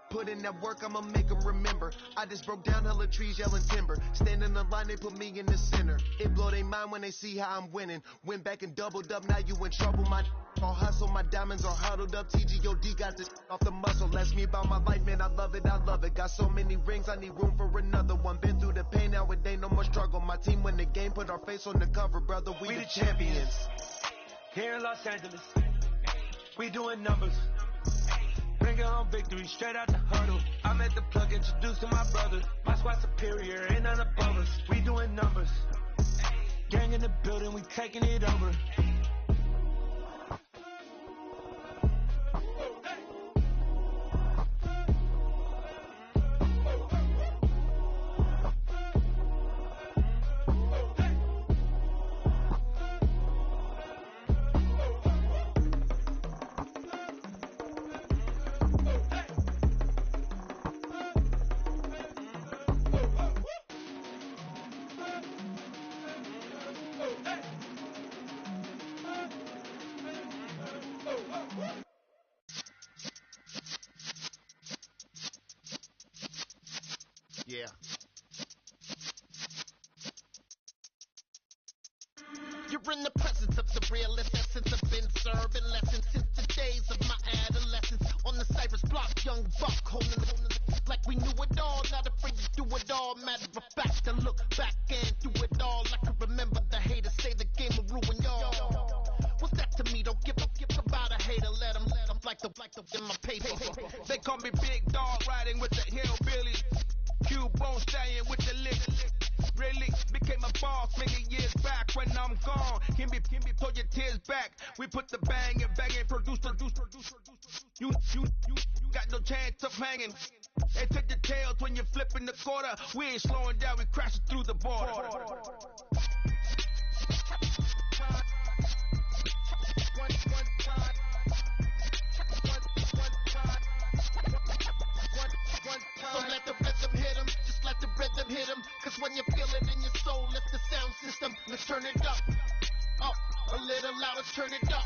Put in that work, I'ma make them remember. I just broke down hella trees, yelling timber. Stand in the line, they put me in the center. It blow their mind when they see how I'm winning. Went back and doubled up, now you in trouble. My all hustle, my diamonds are huddled up. TGOD got this off the muscle. That's me about my life, man, I love it. Got so many rings, I need room for another one. Been through the pain, now it ain't no more struggle. My team win the game, put our face on the cover, brother. We the champions. Here in Los Angeles, we doing numbers. Bringing home victory straight out the huddle. I'm at the plug introducing my brothers. My squad superior, ain't none above us. We doing numbers. Gang in the building, we taking it over. Yeah. You're in the presence of the realest essence. I've been serving lessons since the days of my adolescence. On the Cypress block, young buck holding like we knew it all. Not afraid to do it all. Matter of fact, I look back and do it all. I can remember the haters say the game will ruin y'all. What's that to me? Don't give about a hater. Let them like the in my paper. They call me Big Dog, riding with the hillbillies. Q-Bone stallion with the lick. Really became a boss many years back. When I'm gone, can be pull your tears back. We put the bang and produce. You got no chance of hanging. They take your tails when you're flipping the quarter. We ain't slowing down, we crashing through the border. So let the rhythm hit him, just let the rhythm hit him. Cause when you feel it in your soul, lift the sound system. Let's turn it up, a little louder, turn it up.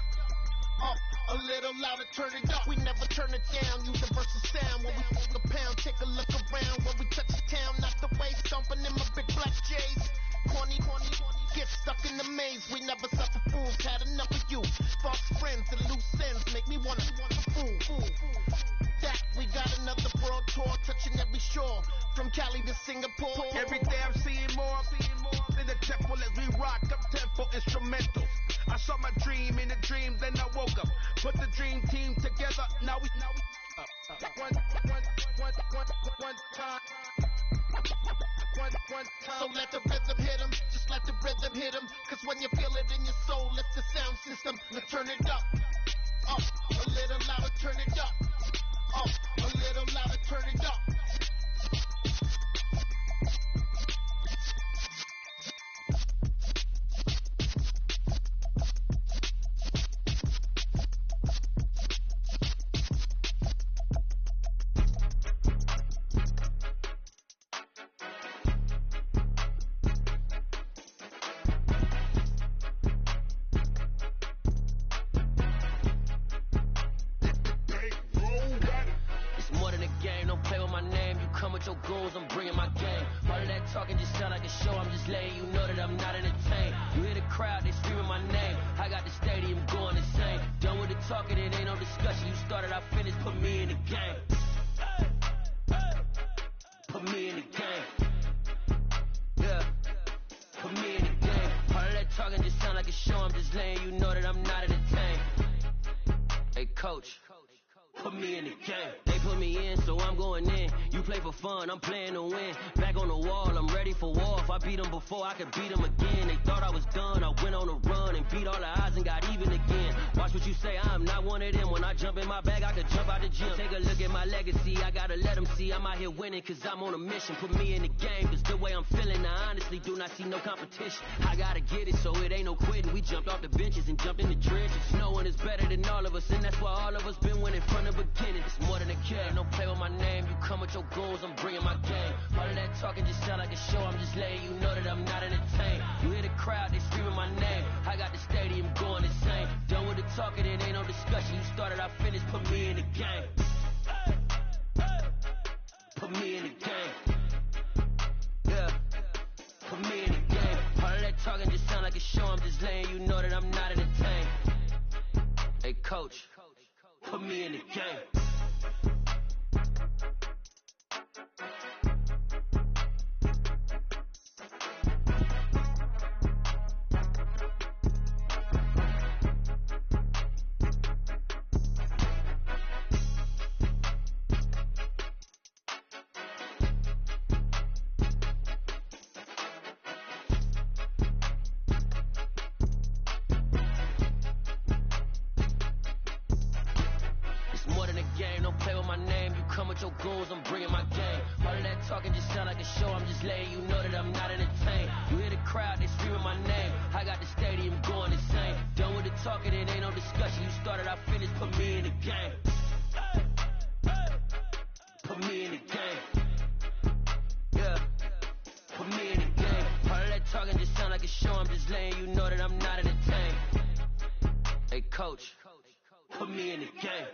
A little louder, turn it up. We never turn it down, universal sound. When we feel the pound, take a look around. When we touch the town, not the way, stomping in my big black J's. Corny, get stuck in the maze. We never suffer fools, had enough of you. False friends and loose ends make me wanna fool. That we got another world tour, touching every shore, from Cali to Singapore. Every day I'm seeing more in the temple as we rock up tempo instrumentals. I saw my dream in a dream, then I woke up. Put the dream team together, now we up. One time. So let the rhythm hit him, just let the rhythm hit him. Cause when you feel it in your soul, lift the sound system. Let's turn it up, a little louder, turn it up. A little louder, turn it up. Your goals, I'm bringing my game. All of that talking just sound like a show. I'm just letting you know that I'm not entertained. crowd, they screaming my name. I got the stadium going insane. Done with the talking, it ain't no discussion. You started, I finished, put me in the game. Put me in the game. Yeah. Put me in the game. All of that talking just sound like a show. I'm just letting you know that I'm not entertained. Hey, coach. Put me in the game. They put me in, so I'm going in. You play for fun, I'm playing to win. Back on the wall, I'm ready for war. If I beat them before, I could beat them again. They thought I was done, I went on a run and beat all the odds and got even again. Watch what you say, I'm not one of them. When I jump in my bag, I could jump out the gym. Take a look at my legacy, I gotta let them see I'm out here winning, cause I'm on a mission. Put me in the game, cause the way I'm feeling, I honestly do not see no competition. I gotta get it, so it ain't no quitting. We jumped off the benches and jumped in the trenches. No one is better than all of us, and that's why all of us been winning from the beginning. It's more than a game, don't play with my name. You come with your goons, I'm bringing my game. All of that talking just sound like a show. I'm just letting you know that I'm not entertained. You hear the crowd, they screaming my name. I got the stadium going insane. Done with the talking, it ain't no discussion. You started, I finished, put me in the game. Put me in the game. Yeah. Put me in the game. All of that talking just sound like a show. I'm just letting you know that I'm not entertained. Hey, coach. Put me in the game. Your goals, I'm bringing my game. All of that talking just sound like a show. I'm just letting you know that I'm not entertained. You hear the crowd, they screaming my name. I got the stadium going insane. Done with the talking, it ain't no discussion. You started, I finished, put me in the game. Put me in the game. Yeah. Put me in the game. All of that talking just sound like a show. I'm just letting you know that I'm not entertained. Hey, coach. Put me in the game.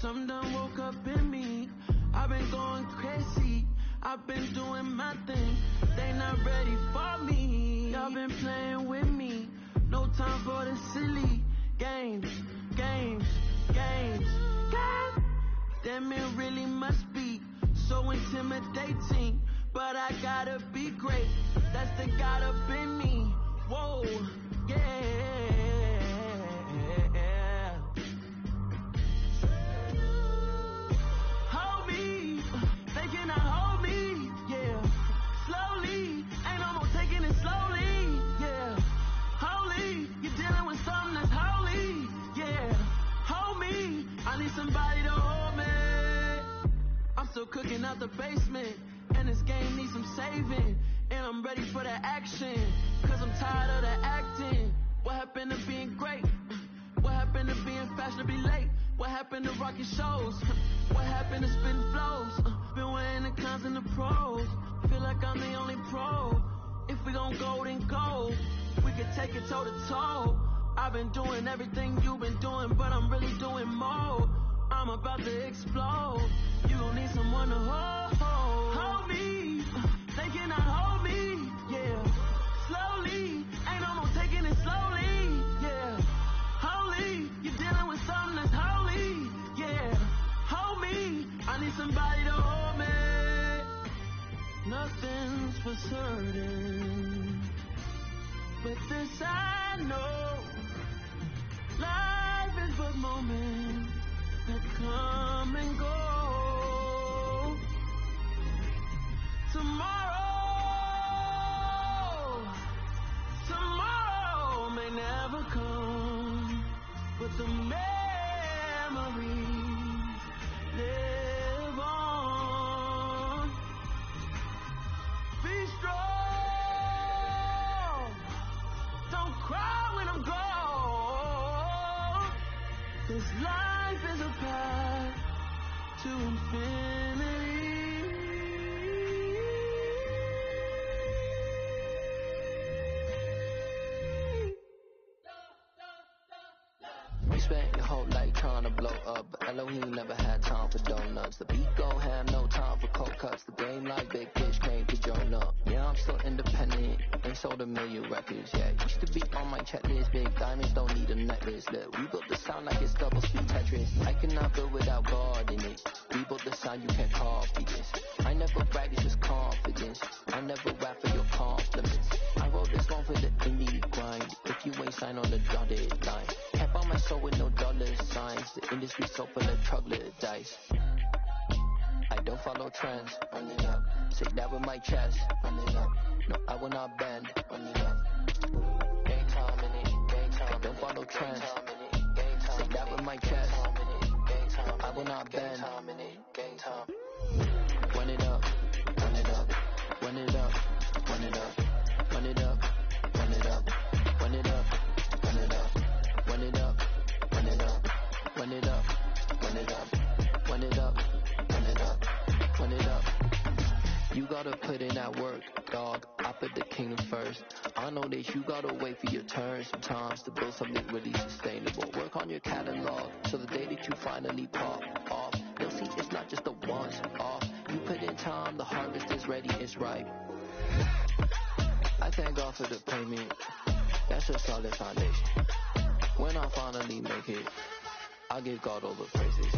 Something done woke up in me. I've been going crazy. I've been doing my thing. They not ready for me. Y'all been playing with me. No time for the silly games. Damn, it really must be so intimidating. But I gotta be great. That's the God up in me. Whoa, yeah. Still cooking out the basement, and this game needs some saving, and I'm ready for the action, cause I'm tired of the acting. What happened to being great? What happened to being fashionably late? What happened to rocking shows? What happened to spitting flows? Been weighing the cons and the pros. Feel like I'm the only pro. If we gon' go, then go. We could take it toe to toe. I've been doing everything you've been doing, but I'm really doing more. I'm about to explode. You gon' need someone to hold me. They cannot hold me, yeah. Slowly, ain't no more taking it slowly, yeah. Holy, you're dealing with something that's holy, yeah. Hold me, I need somebody to hold me. Nothing's for certain, but this I know. Life is but moments that come and go. Tomorrow This life is a path to infinity. You spent your whole life trying to blow up, but Elohim never had time for donuts. The beat gon' have no time for cold cuts. The game like big fish came to Jonah. Yeah, I'm still independent, ain't sold a million records yet. Used to be on my checklist, big diamonds don't need a necklace. Look, we built the sound like it's double speed Tetris. I cannot build without God in it. We built the sound, you can't copy this. I never brag, it's just confidence. I never rap for your compliments. I wrote this one for the indie grind. If you ain't signed on the dotted line, can't buy my soul with no dollar signs. The industry so full of troglodytes. I don't follow trends. Run it up. Say that with my chest. Run it up. No, I will not bend. Run it up. Gang time in it. Gang time. I don't follow trends. Say that with my chest. I will not bend. Gang time. Run it up. Run it up. Run it up. Run it up. Run it up. Run it up. Run it up. Run it up. Run it up. Run it up. Run it up. Run it up. Run it up. Run it up. Run it up. You gotta put in that work, dog. I put the kingdom first. I know that you gotta wait for your turn sometimes to build something really sustainable. Work on your catalog so the day that you finally pop off, they'll see it's not just a once off. You put in time, the harvest is ready, it's ripe. I thank God for the payment. That's a solid foundation. When I finally make it, I'll give God all the praises.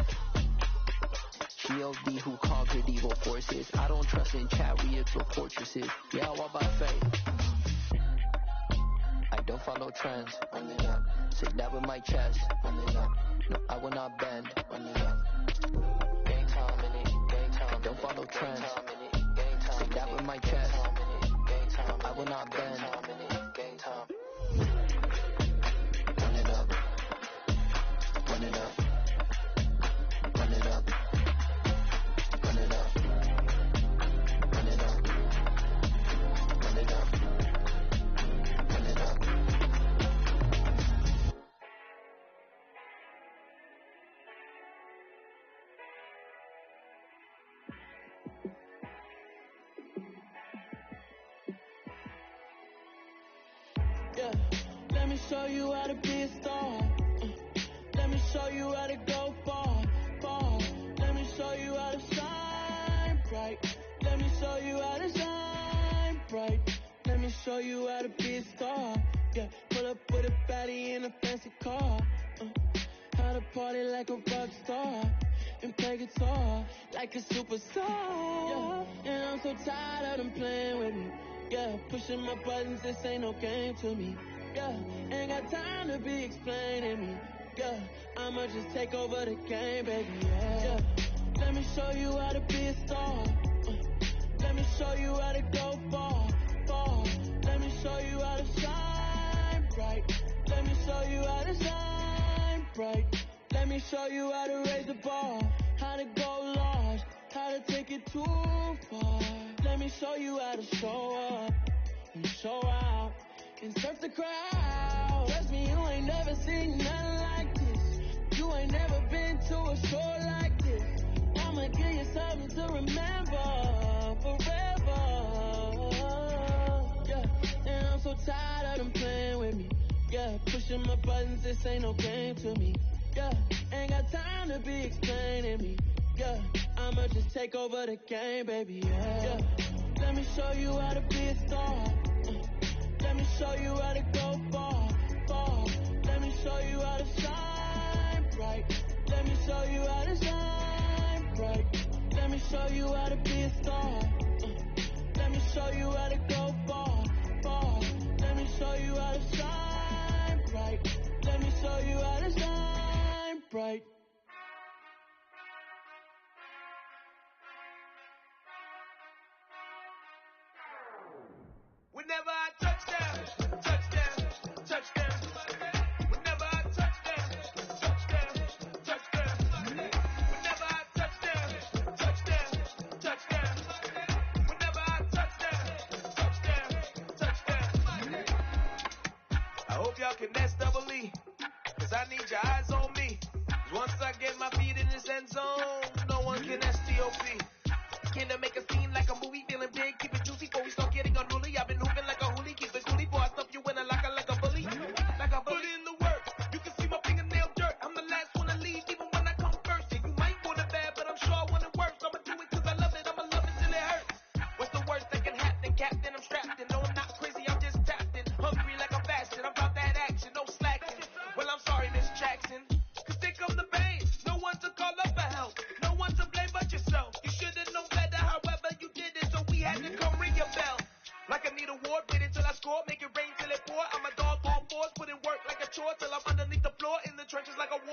G.O.D. who conquered evil forces. I don't trust in chariots or fortresses. Yeah, I walk by faith. I don't follow trends. Run it up. Say that with my chest. Run it up. No, I will not bend. Run it up. Gang time in it. Gang time. Don't follow trends. Say that with my chest. I will not bend. Gang time. Run it up. Run it up. Run it up. Run it up. Run it up. Run it up. Run it up. Yeah, let me show you how to be a star. Let me show you how to go far, far. Let me show you how to shine bright. Let me show you how to shine bright. Let me show you how to be a star. Yeah, pull up with a baddie in a fancy car. How to party like a rock star and play guitar like a superstar. Yeah, and I'm so tired of them playing with me. Yeah, pushing my buttons, this ain't no game to me. Yeah, ain't got time to be explaining me. Yeah, I'ma just take over the game, baby. Yeah, let me show you how to be a star. Let me show you how to go far, far. Let me show you how to shine bright. Let me show you how to shine bright. Let me show you how to raise the bar, how to go large, how to take it too far. Let me show you how to show up and show out and surf the crowd. Trust me, you ain't never seen nothing like this. You ain't never been to a show like this. I'ma give you something to remember forever. Yeah, and I'm so tired of them playing with me. Yeah, pushing my buttons, this ain't no game to me. Yeah, ain't got time to be explaining me. Yeah, I'ma just take over the game, baby. Yeah, let me show you how to be a star. Let me show you how to go far, far. Let me show you how to shine bright. Let me show you how to shine bright. Let me show you how to be a star. Let me show you how to go far, far. Let me show you how to shine bright. Let me show you how to shine bright. Whenever I touch down, touchdown, touchdown. Whenever I touch down, touchdown, touchdown. Whenever I touch down, touchdown, touchdown. Whenever I touch down, touchdown, touchdown. I hope y'all can nest double E, cause I need your eyes on me.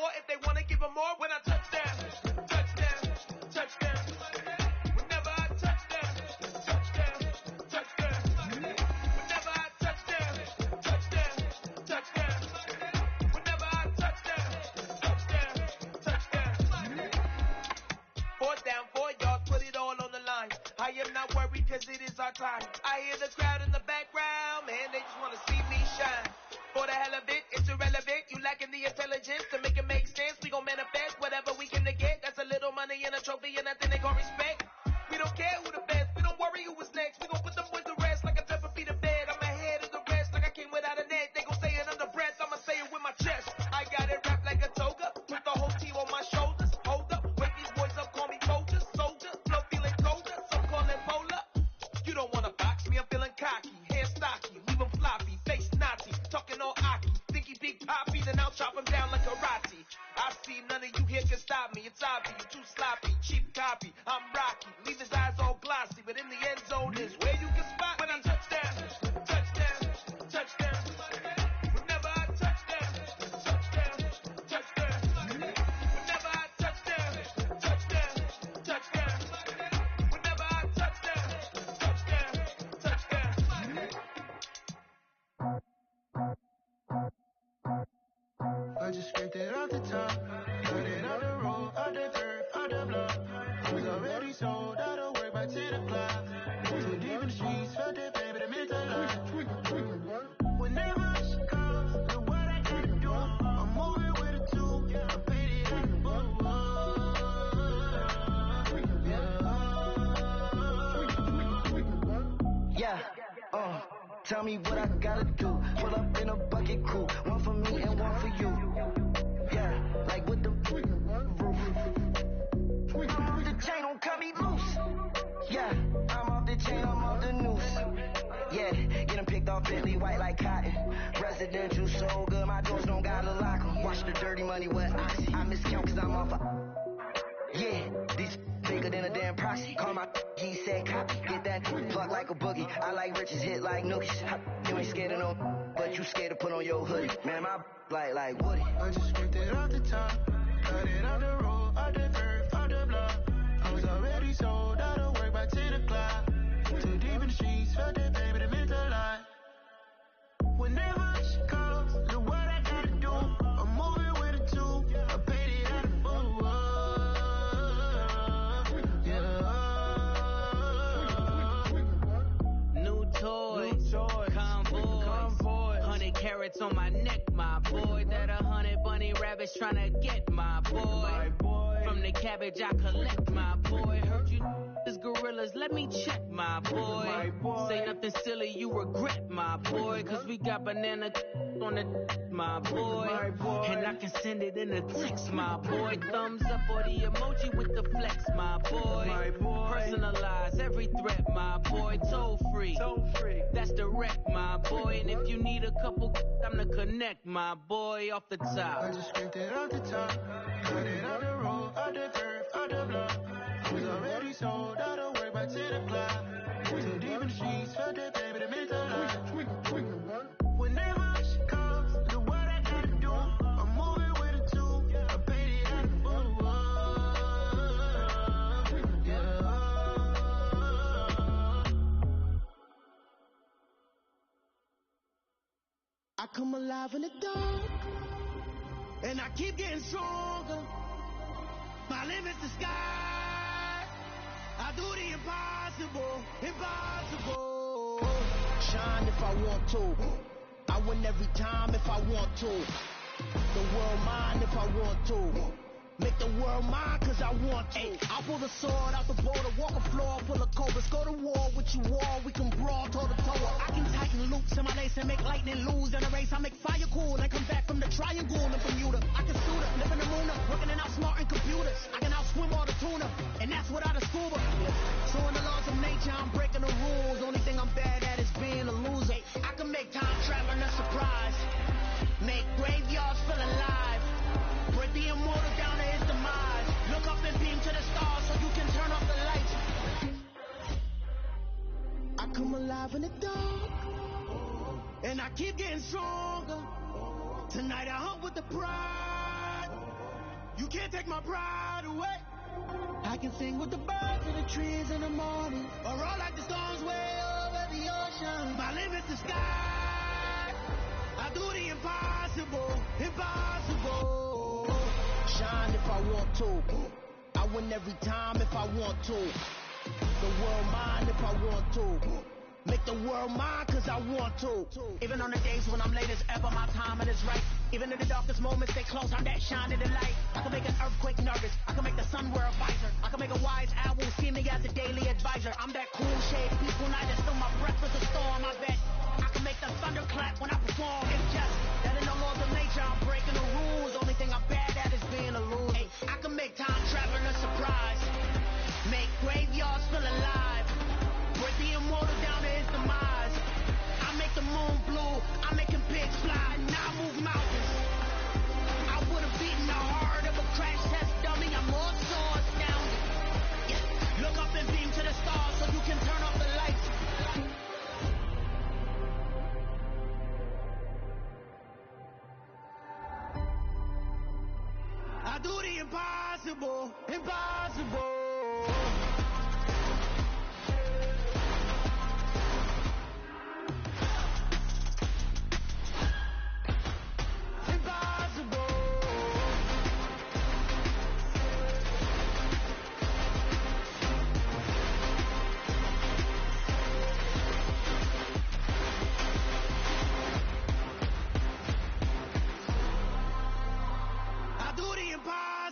more if they want to give them more when I touch down. Touchdown, touchdown. Whenever I touch down, touchdown, touchdown. Whenever I touch down, touchdown, touchdown. Whenever I touch down, touchdown, touchdown. 4th down, 4 yards, put it all on the line. I am not worried cause it is our time. I hear the crowd in the background, man, they just want to see me shine. For the hell of it, it's irrelevant. You lacking the intelligence to make it make sense. We gon' manifest whatever we can get. That's a little money and a trophy and nothing they gon' respect. We don't care who the best. We don't worry who was next. We gon' put them boys to rest like a temper feet of bed. I'm ahead of the rest like I came without a net. They gon' say it under breath. I'ma say it with my chest. I got it wrapped like a toga. Put the whole team on my shoulders. Hold up, wake these boys up, call me soldier, soldier. Flow feeling colder, some call it polar. You don't wanna box me, I'm feeling cocky. Hair stocky, leave them floppy, face naughty. Talking all aki, think he big poppy, then I'll chop him down like karate. I see none of you here can stop me. It's obvious, you too sloppy, cheap copy. I'm rocky, leave his eyes all glossy, but in the end zone is where you can spot when I touch down, touchdown, touchdown. Whenever I touch down, touchdown, touchdown. Whenever I touch down, touchdown, touchdown. Whenever I touch down, touchdown, touchdown. I just scraped it off the top, cut it out the road, out the dirt, out the block. I was already sold, out of work by 10 o'clock. Too deep in the streets, felt that baby, the mental lie. Whenever she calls, look what I gotta do. I'm moving with a two, I paid it out the book. Yeah, tell me what I gotta do. Pull up in a bucket crew, one for me and one for you. Yeah, like with the roof. I'm off the chain, don't cut me loose. Yeah, I'm off the chain, I'm off the noose. Yeah, getting picked off Bentley white like cotton. Residential so good, my doors don't gotta lock 'em. Watch the dirty money with oxy. I miscount cause I'm off a. Yeah, these bigger than a damn proxy. Call my he said copy. Get that plug like a boogie. I like riches hit like nookies. You ain't scared of no, but you scared to put on your hoodie. Man, my like Woody. I just scraped it off the top, cut it out the road, out the dirt, out the block. I was already sold, out of work by 10 o'clock. Too deep in the streets, felt that baby, the mental lie. Whenever she calls, look what I gotta do. I'm moving with a two, I paid it out the book. New toys, convoy, 100 carats on my neck, my boy. That 100 bunny rabbits tryna get my boy. From the cabbage I collect, my boy. Heard you is gorillas, let me check, my boy. Say nothing silly, you regret, my boy. Cause we got banana on the my boy. And I can send it in a text, my boy. Thumbs up or the emoji with the flex, my boy. Personalize every threat, my boy. Toll free, that's direct, my boy. And if you need a couple, I'm the connect, my boy. Off the top, I just scraped it off the top, cut it out the road, out the dirt, out the block. I was already sold, out of work by 10 o'clock. Too deep in the streets, felt that baby, the mental lie. Whenever she calls, look what I gotta do. I'm moving with a two, I paid it out the book. I come alive in the dark, and I keep getting stronger. My limit's the sky. I do the impossible, impossible. Shine if I want to. I win every time if I want to. The world mine if I want to. Make the world mine cause I want to. I pull the sword out the border, walk a floor full of cobras. Go to war with you all, we can brawl toe to toe. I can tighten loops in my lace and make lightning lose in a race. I make fire cool and come back from the triangle in Bermuda. I can suit up, live in the moon up, working and outsmarting computers. I can outswim all the tuna, and that's without a scuba. So in the laws of nature, I'm breaking the rules. Only thing I'm bad at is being a loser. I can make time traveling a surprise, make graveyards feel alive. Break the immortal down to his demise. Look up and beam to the stars so you can turn off the lights. I come alive in the dark, and I keep getting stronger. Tonight I hunt with the pride. You can't take my pride away. I can sing with the birds in the trees in the morning, or roll like the storms way over the ocean. My limit's the sky. I do the impossible, impossible. Shine if I want to. I win every time if I want to. The world mine if I want to. Make the world mine cause I want to. Even on the days when I'm late as ever, my timing is right. Even in the darkest moments, stay close, I'm that shining the light. I can make an earthquake nervous, I can make the sun wear a visor. I can make a wise owl see me as a daily advisor. I'm that cool shade, peaceful night, and still my breath is a storm, I bet. I can make the thunder clap when I perform. It's just that in no laws of nature, I'm breaking the rules. Only thing I'm bad at is being a loser. Hey, I can make time traveling a surprise. Make graveyards feel alive. Break the immortal down to his demise. I make the moon blue, I'm making pigs fly, and I move mountains. I would have beaten the heart of a crash test dummy. I'm more so astounded. Yeah. Look up and beam to the stars so you can turn off the lights. I do the impossible, impossible.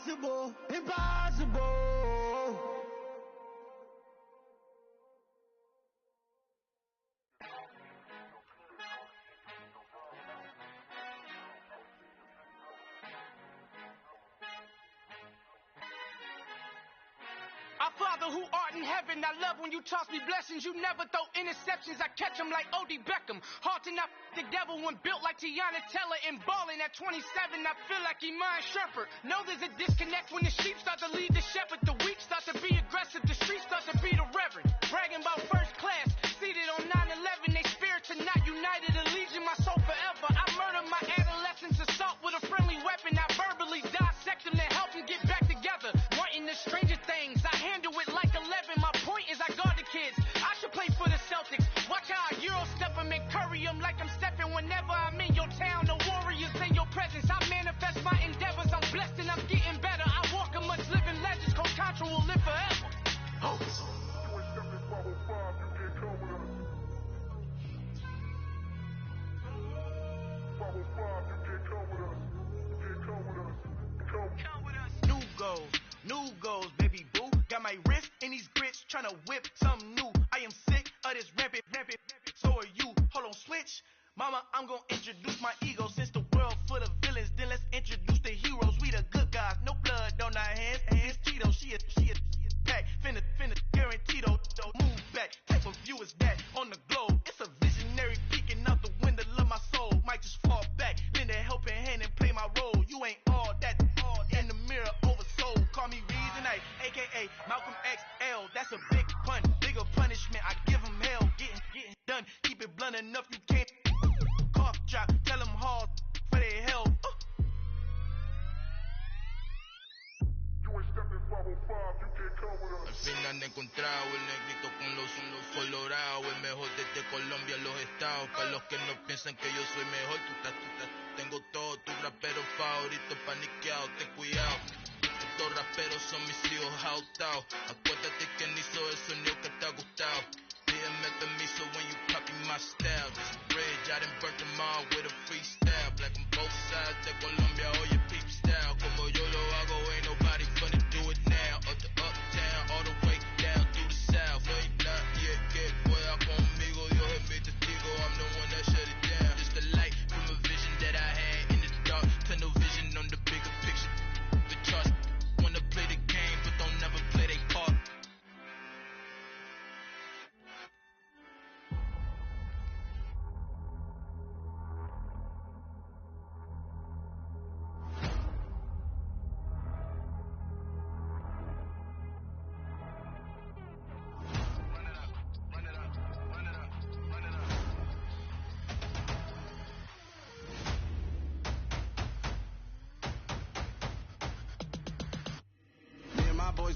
Impossible, impossible. Our Father who art in heaven, I love when you toss me blessings. You never throw interceptions, I catch them like O.D. Beckham. Hard to not the devil when built like Tiana Teller and balling at 27. I feel like Iman Shumpert. Know there's a disconnect when the sheep start to lead the shepherd. The weak start to be aggressive, the streets start to be the reverend. Bragging about first class, seated on 9/11. They spirits are not united, a legion, my soul forever. I murdered my adolescence assault with a friendly weapon. I verbally dissect them to help them get back together. Wanting the stranger things, I handle it like 11. My point is I guard the kids. I should play for the Celtics. Watch how I Euro step them and curry them like I'm stepping. Whenever I'm in your town, the warriors in your presence. I manifest my endeavors. I'm blessed and I'm getting better. I walk amongst living legends. Coach Contra will live forever. Oh. New goals, baby boo. Got my wrist in these grits, tryna whip something new. I am sick of this rampant. So are you. Hold on, switch. Mama, I'm gonna introduce my ego. Since the world full of villains, then let's introduce the heroes. We the good guys, no blood on our hands. Hands Cheeto, she a pack. Finna, guaranteed. Move back. Type of view is that on the globe? It's a visionary peeking out the window of my soul. Might just fall back, lend a helping hand and play my role. You ain't all that. In the mirror, oversold. Call me Reason A, aka Malcolm XL. That's a big pun, bigger punishment. I give him hell, getting done. Keep it blunt enough, you can't. Cough drop, tell them hard for their help. Al fin han encontrado el negrito con los colorados, el mejor desde Colombia a los estados. Para los que no piensan que yo soy mejor, tengo todo, tu rapero favorito paniqueado, ten cuidado. Estos raperos son mis hijos adoptados. Acuérdate quién hizo el sonido que te ha gustado. Pídeme permiso when you copy my style. This bridge, I done burnt them all with a freestyle. Black on both sides de Colombia, oye peep style. Como yo lo hago, ain't nobody gonna do it now. Up to uptown, all the way down through the south. Ain't not yet, que pueda conmigo, Dios es mi testigo. I'm the one that shut it down. Just the light from a vision that I had in the dark. Tunnel vision on the bigger picture. The trust, wanna play the game, but don't never play their part.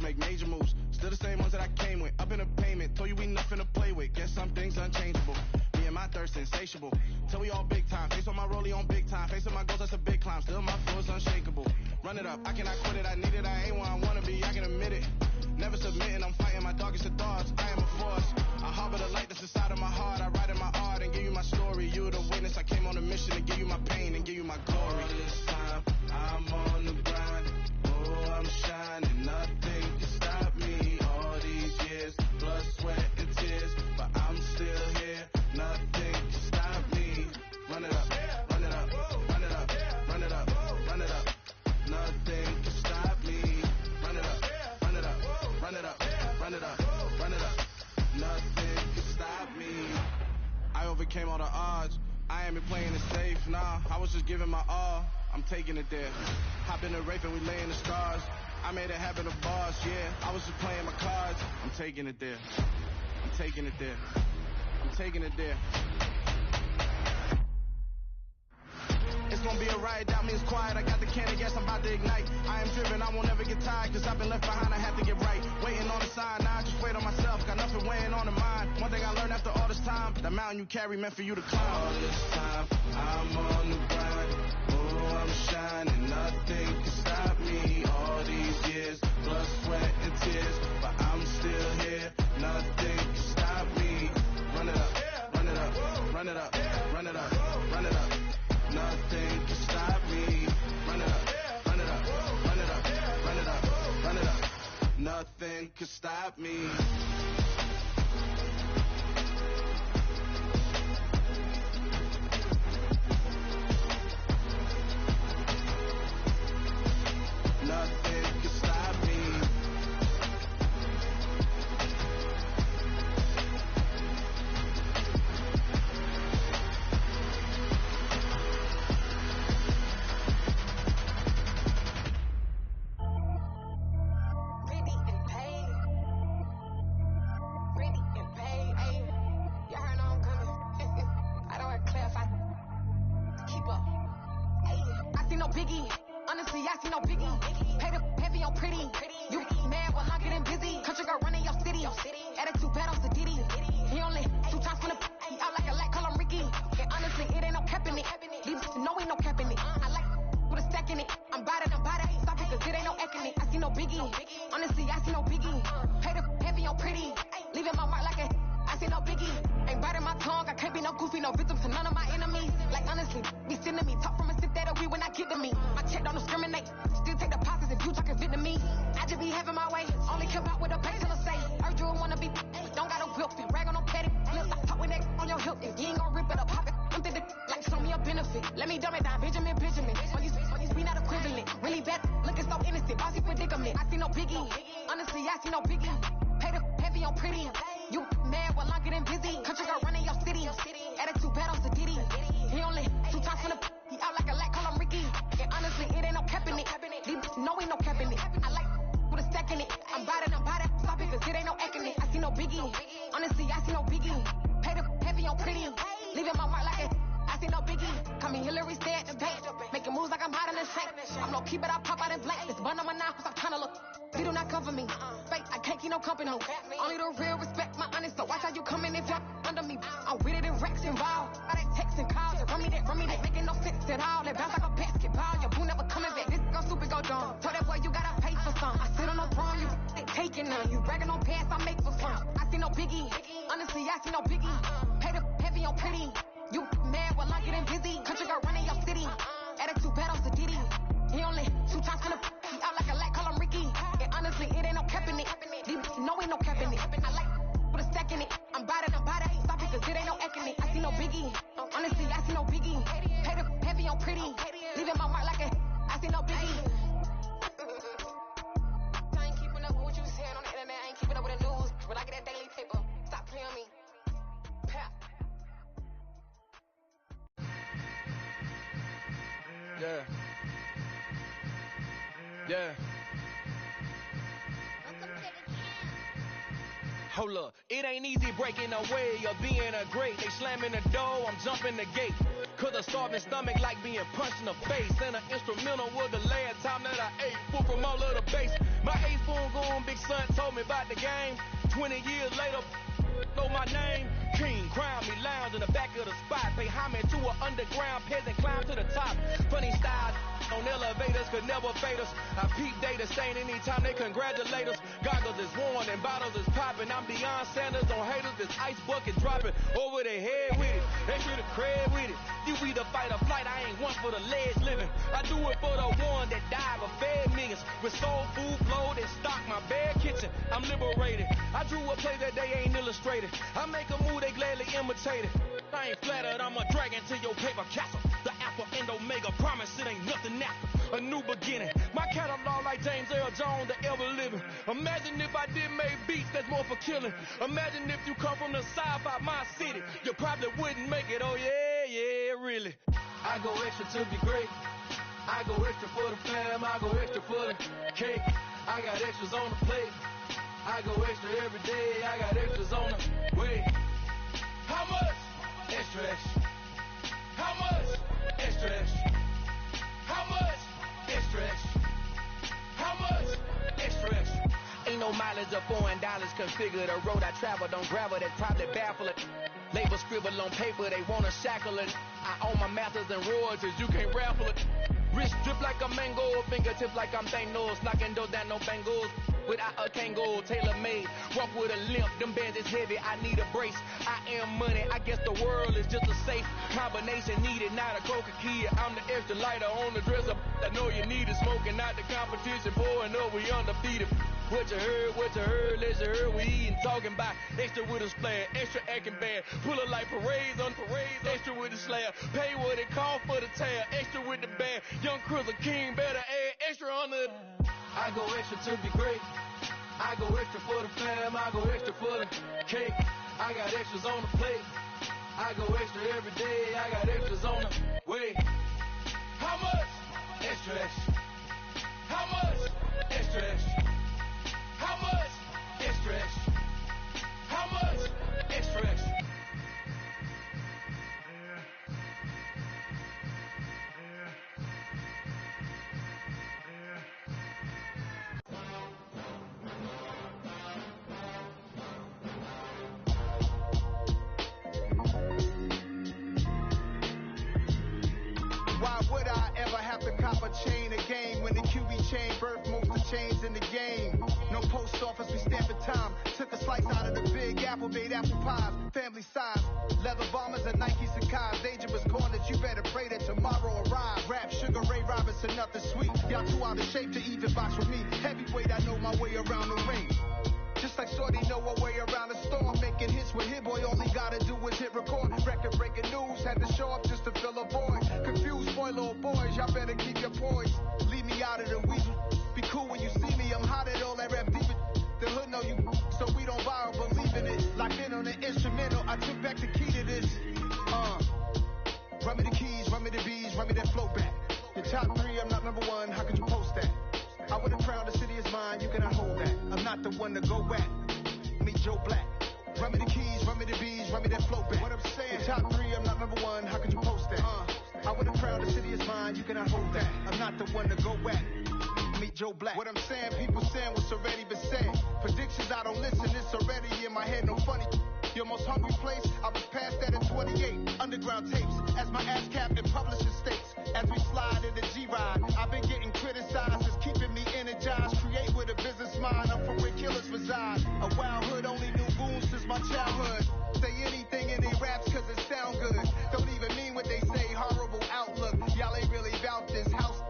make major moves. Still the same ones that I came with. Up in the payment, told you we nothing to play with. Guess some things unchangeable. Me and my thirst insatiable. Till we all big time. Face on my rollie on big time. Facing my goals, that's a big climb. Still my flow is unshakable. Run it up, I cannot quit it. I need it, I ain't where I wanna be, I can admit it. Never submitting, I'm fighting my darkest of thoughts. I am a force. I harbor the light that's inside of my heart. I write in my art and give you my story. You the witness. I came on a mission to give you my pain and give you my glory. All this time, I'm on the grind. Oh, I'm shining. Nothing can stop me. All these years, blood, sweat, and tears. But I'm still here. Nothing can stop me. Run it up, run it up, run it up, run it up, run it up. Nothing can stop me. Run it up, run it up, run it up, run it up, run it up. Nothing can stop me. I overcame all the odds. I ain't been playing it safe, nah. I was just giving my all. I'm taking it there. Hop in the Wraith and we lay in the stars. I made it happen, the boss, yeah. I was just playing my cards. I'm taking it there. I'm taking it there. I'm taking it there. It's gonna be a riot, doubt me it's quiet. I got the can of gas, I'm about to ignite. I am driven, I won't ever get tired, cause I've been left behind, I have to get right. Waiting on the sign, now I just wait on myself, got nothing weighing on the mind. One thing I learned after all this time, the mountain you carry meant for you to climb. All this time, I'm on the grind. Oh, I'm shining, nothing can stop me. All these years, blood, sweat, and tears, but I'm still here. Nothing can stop me. Run it up, run it up, run it up, run it up, run it up. Nothing can stop me. Run it up, run it up, run it up, run it up, run it up. Nothing can stop me. Nothing can stop me. Biggie, honestly, I see no biggie. Pay the heavy on pretty. You mad while I'm getting busy. Country girl running your city. Attitude bad on the Diddy. He only 2 times from the he out like a light, call him Ricky. And honestly, it ain't no cap in it. These know ain't no cap in it. I like with a stack in it. I'm bout it. Stop it, cause it ain't no eck in it. I see no biggie. Honestly, I see no biggie. Pay the heavy on pretty. Leaving my mark like a I see no biggie. Ain't biting my tongue. I can't be no goofy, no victim to none of my enemies. Like honestly, be sending me talk from a sip that we when I get to me. My check don't discriminate. Still take deposits if you talking Vietnamese. I just be having my way. Only care about what the pay till I say. Heard you wanna be. Don't got no whip. Rag on no petty. Flip. Talk with that on your hip. If you ain't gon' rip it up, pop it. I'm thinking like show me a benefit. Let me dumb it down. Benjamin. All these we not equivalent. Really bad. Looking so innocent. Bossy predicament. I see no biggie. Honestly, I see no biggie. Pay the heavy on pretty. You mad while I'm getting busy. Country girl running your city. Attitude bad on the Diddy. He only 2 times from the he out like a light, call him Ricky. And honestly, it ain't no cap in it. These know ain't no cap in it. I like with a stack in it. I'm bout it. Stop it, cause it ain't no eck in it. I see no biggie. Honestly, I see no biggie. Pay the heavy on pretty. Leaving my mark like it. I see no biggie. Call me Hillary, stay at the bank. Making moves like I'm hot in the shank. I'm no keep it, I pop out in blank. This bun on my knife, cause I'm tryna look. They do not cover me. Fake, I can't keep no company. Only the real respect my honest. So watch how you coming if y'all under me. I'm with it in racks involved. All that text and calls. Run me that. Making no sense at all. That bounce like a basketball. Your boo never coming back. This go stupid, go dumb. Tell that boy you gotta pay for some. I sit on no throne, you taking none. You bragging on pants, I make for fun. I see no biggie. Honestly, I see no biggie. Pay the heavy on pretty. You mad while I'm getting busy. Country girl running your city. Attitude bad on the Diddy. He only 2 times from the he out like a light, call him Ricky. And honestly, it ain't no cap in it. These know ain't no cap in it. I like with a stack in it. I'm bout it. Stop it, cause it ain't no eck in it. I see no biggie. Honestly, I see no biggie. Pay the heavy on pretty. Leaving my mark like a I see no biggie. I ain't keeping up with what you saying on the internet. I ain't keeping up with the news. But I get that daily paper. Stop playing me. Pap. Yeah. Yeah. Hold up, it ain't easy breaking away or being a great. They slamming the door, I'm jumping the gate. Cause a starving stomach like being punched in the face. And an instrumental was the last time that I ate food from all of the base. My ace spoon goon, big son told me about the game. 20 years later, know my name. King, crown me, lounge in the back of the spot. Pay homage to an underground peasant, climb to the top. Funny style on elevators could never fade us. I peep data stain anytime they congratulate us. Goggles is worn and bottles is popping. I'm Deion Sanders on haters, this ice bucket dropping over their head with it. They should have cred with it. You either fight or flight, I ain't one for the ledge living. I do it for the one that died but fed millions. With soul food flowed and stocked my bare kitchen. I'm liberated. I drew a play that they ain't illustrated. I make a move, they gladly imitate it. I ain't flattered, I'm a dragon to your paper castle. The Alpha and Omega, promise it ain't nothing after. A new beginning. My catalog like James Earl Jones, the ever living. Imagine if I did make beats that's more for killing. Imagine if you come from the south out my city. You probably wouldn't make it, oh yeah, really. I go extra to be great. I go extra for the fam, I go extra for the cake. I got extras on the plate. I go extra every day, I got extras on the way. How much? Extra, extra. How much? Extra, extra. How much? Extra, extra. How much? Extra, extra. Ain't no mileage or $4 configure the road I travel. Don't gravel, that probably baffle it. Label scribble on paper, they wanna shackle it. I own my masters and royalties, you can't raffle it. Wrist drip like a mango, fingertips like I'm Thanos. Knocking those down, no bangles. Without a Kango, tailor-made. Walk with a limp, them bands is heavy, I need a brace. I am money, I guess the world is just a safe combination needed, not a coca key. I'm the extra lighter on the dresser. I know you need it, smoking out the competition, pouring up, we undefeated. What you heard, let's you heard, we eating, talking about extra with a splash, extra acting bad, pull it like parades on parades, extra with the slab, pay what it cost for the tab, extra with the band, young Chris a king, better add extra on the. I go extra to be great, I go extra for the fam, I go extra for the cake, I got extras on the plate, I go extra every day, I got extras on the way. How much? Extra, extra. How much? Extra, extra. How much? Extra, extra. How much? Extra, extra. Why would I ever have to cop a chain a game when the QB chain birthed most of chains in the game? No post office, we stamping time. Took a slice out of the big apple, made apple pies, family size. Leather bombers and Nike Sakai's. Dangerous corners, you better pray that tomorrow arrive. Rap, Sugar Ray Robinson, nothing sweet. Y'all too out of shape to even box with me. Heavyweight, I know my way around the ring. Just like Shorty know her way around the storm. Making hits with Hit Boy, all he gotta do is hit record. Record breaking news, had to show up just to fill a void. Confused boy, little boys, y'all better keep your poise. Leave me out of the weasel. Be cool when you see me, I'm hot at all that rap deep. The hood know you, so we don't borrow, believe in it. Locked in on the instrumental, I took back the key to this. Run me the keys, run me the bees, run me that flow back. Your top 3, I'm not number 1, how could you post that? I would've crowned the city is mine, you cannot hold that. I'm not the one to go back. Meet Joe Black. Run me the keys, run me the bees, run me that flow back. What I'm saying, your top 3, I'm not number 1, how could you post that? I would've crowned the city is mine, you cannot hold that. I'm not the one to go back. Meet Joe Black. What I'm saying, people saying what's already been said. Predictions, I don't listen, it's already in my head, no funny. Your most hungry place, I was past that in 28. Underground tapes, as my ass cap in publishing states. As we slide in the G-Ride, I've been getting criticized, it's keeping me energized. Create with a business mind, I'm from where killers reside. A wild hood, only knew goons since my childhood. Say anything in their raps cause it sound good. Don't even mean what they say, horrible outlook. Y'all ain't really about this house.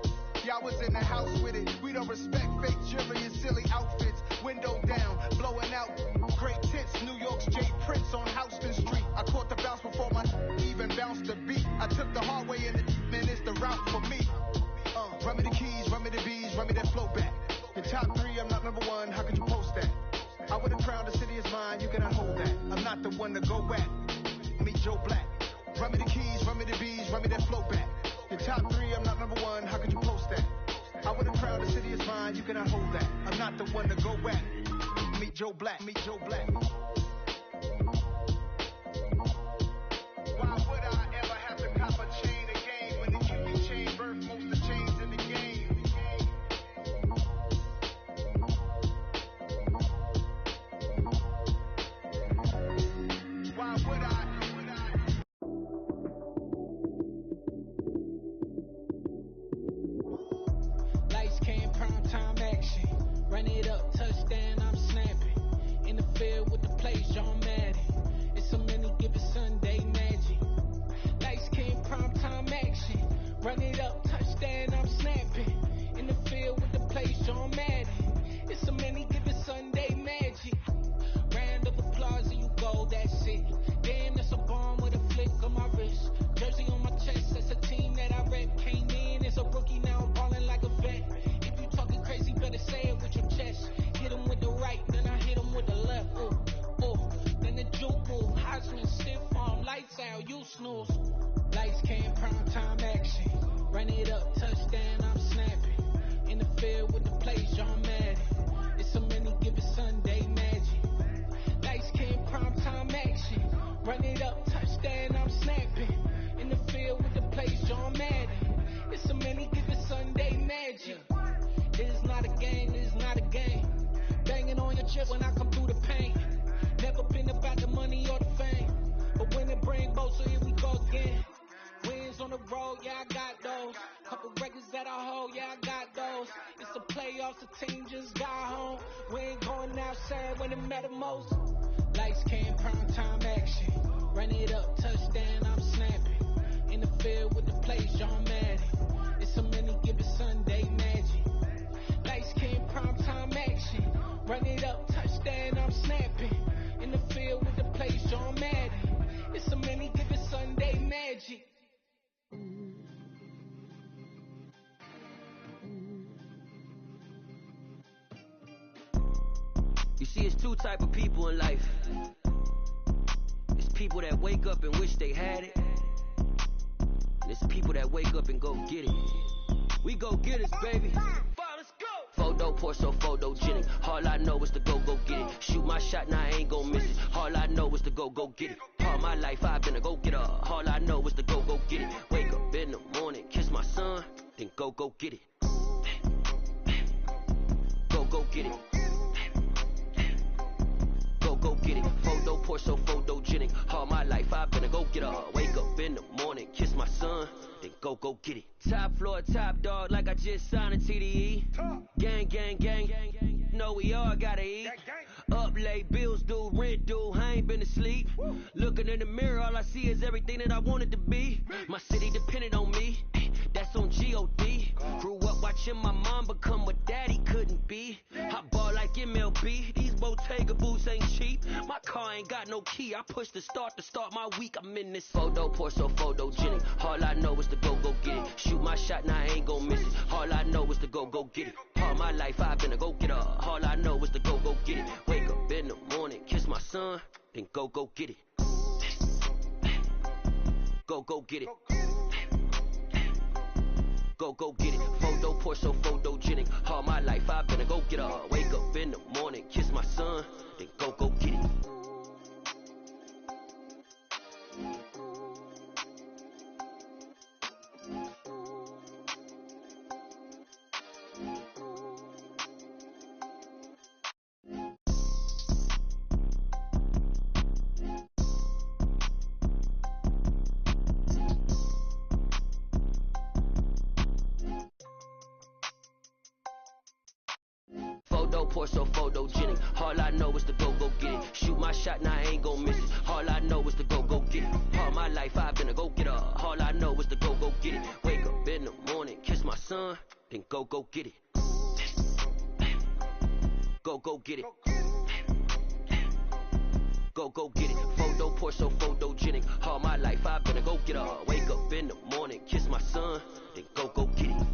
Y'all was in the house with it. We don't respect fake jewelry and silly outfits. Window down, blowing out. Great tits, New York's J. Prince on Houston Street. I caught the bounce before my even bounced the beat. I took the hard way in the man, it's the route for me. Run me the keys, run me the bees, run me that flow back. Your top 3, I'm not number 1, how could you post that? I would've crowned the city is mine, you cannot hold that. I'm not the one to go back. Meet Joe Black. Run me the keys, run me the bees, run me that flow back. Your top 3, I'm not number 1, how could you post that? I would've crowned the city is mine, you cannot hold that. I'm not the one to go back. Meet Joe Black. Why would I ever have to cop a chain again when the Cuban chain birthed most of the chains in the game? Why would I? Lights came, prime time action. Run it up, touchdown, I'm snapping. In the field with the plays, John Madden. It's a many given Sunday magic. Lights came, prime time action. Run it up, touchdown, I'm snapping. In the field with the plays, John Madden. It's a many given Sunday magic. Round of applause and you go, that's it. Damn, that's a bomb with a flick on my wrist. Jersey on my chest, that's a team that I rep. Came in as a rookie, now I'm balling like a vet. If you talking crazy, better say it with your chest. Hit him with the right, then I hit him with the left. Then the juke move, Heisman, stiff arm, lights out, you snooze. Lights came, prime time action. Run it up, touchdown, I'm snapping. In the field with the plays, John Madden. It's a many given Sunday magic. Lights came, prime time action. Run it up, touchdown, I'm snapping. In the field with the plays, John Madden. It's a many given Sunday magic. This is not a game, this is not a game. Banging on your chip when I come through the paint. Never been about the money or the fame. But when it bring both, so here we go again. Wins on the road, yeah, I got those. Couple records that I hold, yeah, I got those. It's the playoffs, the team just got home. We ain't going outside when it matter most. Lights came, prime time action. Run it up, touchdown, I'm snapping. In the field with the plays, John Madden. It's a many given Sunday magic. Lights came, prime time action. Run it up, touchdown, I'm snapping. In the field with the plays, John Madden. It's a many given Sunday magic. You see, it's two type of people in life. It's people that wake up and wish they had it. And it's people that wake up and go get it. We go get it, baby. Photo, Porso, photogenic. All I know is to go get it. Shoot my shot, now I ain't gon' miss it. All I know is to go get it. All my life I've been a go-getter. All I know is to go get it. Wake up in the morning, kiss my son, then go get it. Go get it. Go get it. Photo, Porso, photogenic. All my life I've been a go-getter. Wake up in the morning, kiss my son, then go get it. Top floor, top dog, like I just signed a TDE. Gang, gang, gang. Know we all gotta eat. Up late, bills due, rent due, I ain't been asleep. Looking in the mirror, all I see is everything that I wanted to be. My city depended on me, that's on G.O.D. Grew up watching my mom become what daddy couldn't be. I ball like MLB, these Bottega boots ain't cheap. My car ain't got no key, I push the start to start my week. I'm in this photo, Porso, photogenic. All I know is to go get it. Shoot my shot, now I ain't gon' miss it. All I know is to go get it. All my life I've been a go-getter. All I know is to go get it. Wake up in the morning, kiss my son, then go get it. Go get it. Go get it. Photo, Porso, photogenic. All my life I've been a go-getter. Wake up in the morning, kiss my son, then go get it. Photo, Porso, photogenic. All I know is to go get it. Shoot my shot, now I ain't gon' miss it. All I know is to go get it. All my life I've been a go-getter. All I know is to go get it. Wake up in the morning, kiss my son, then go get it. Go get it. Go get it. Photo, Porso, photogenic. All my life I've been a go-getter. Wake up in the morning, kiss my son, then go get it.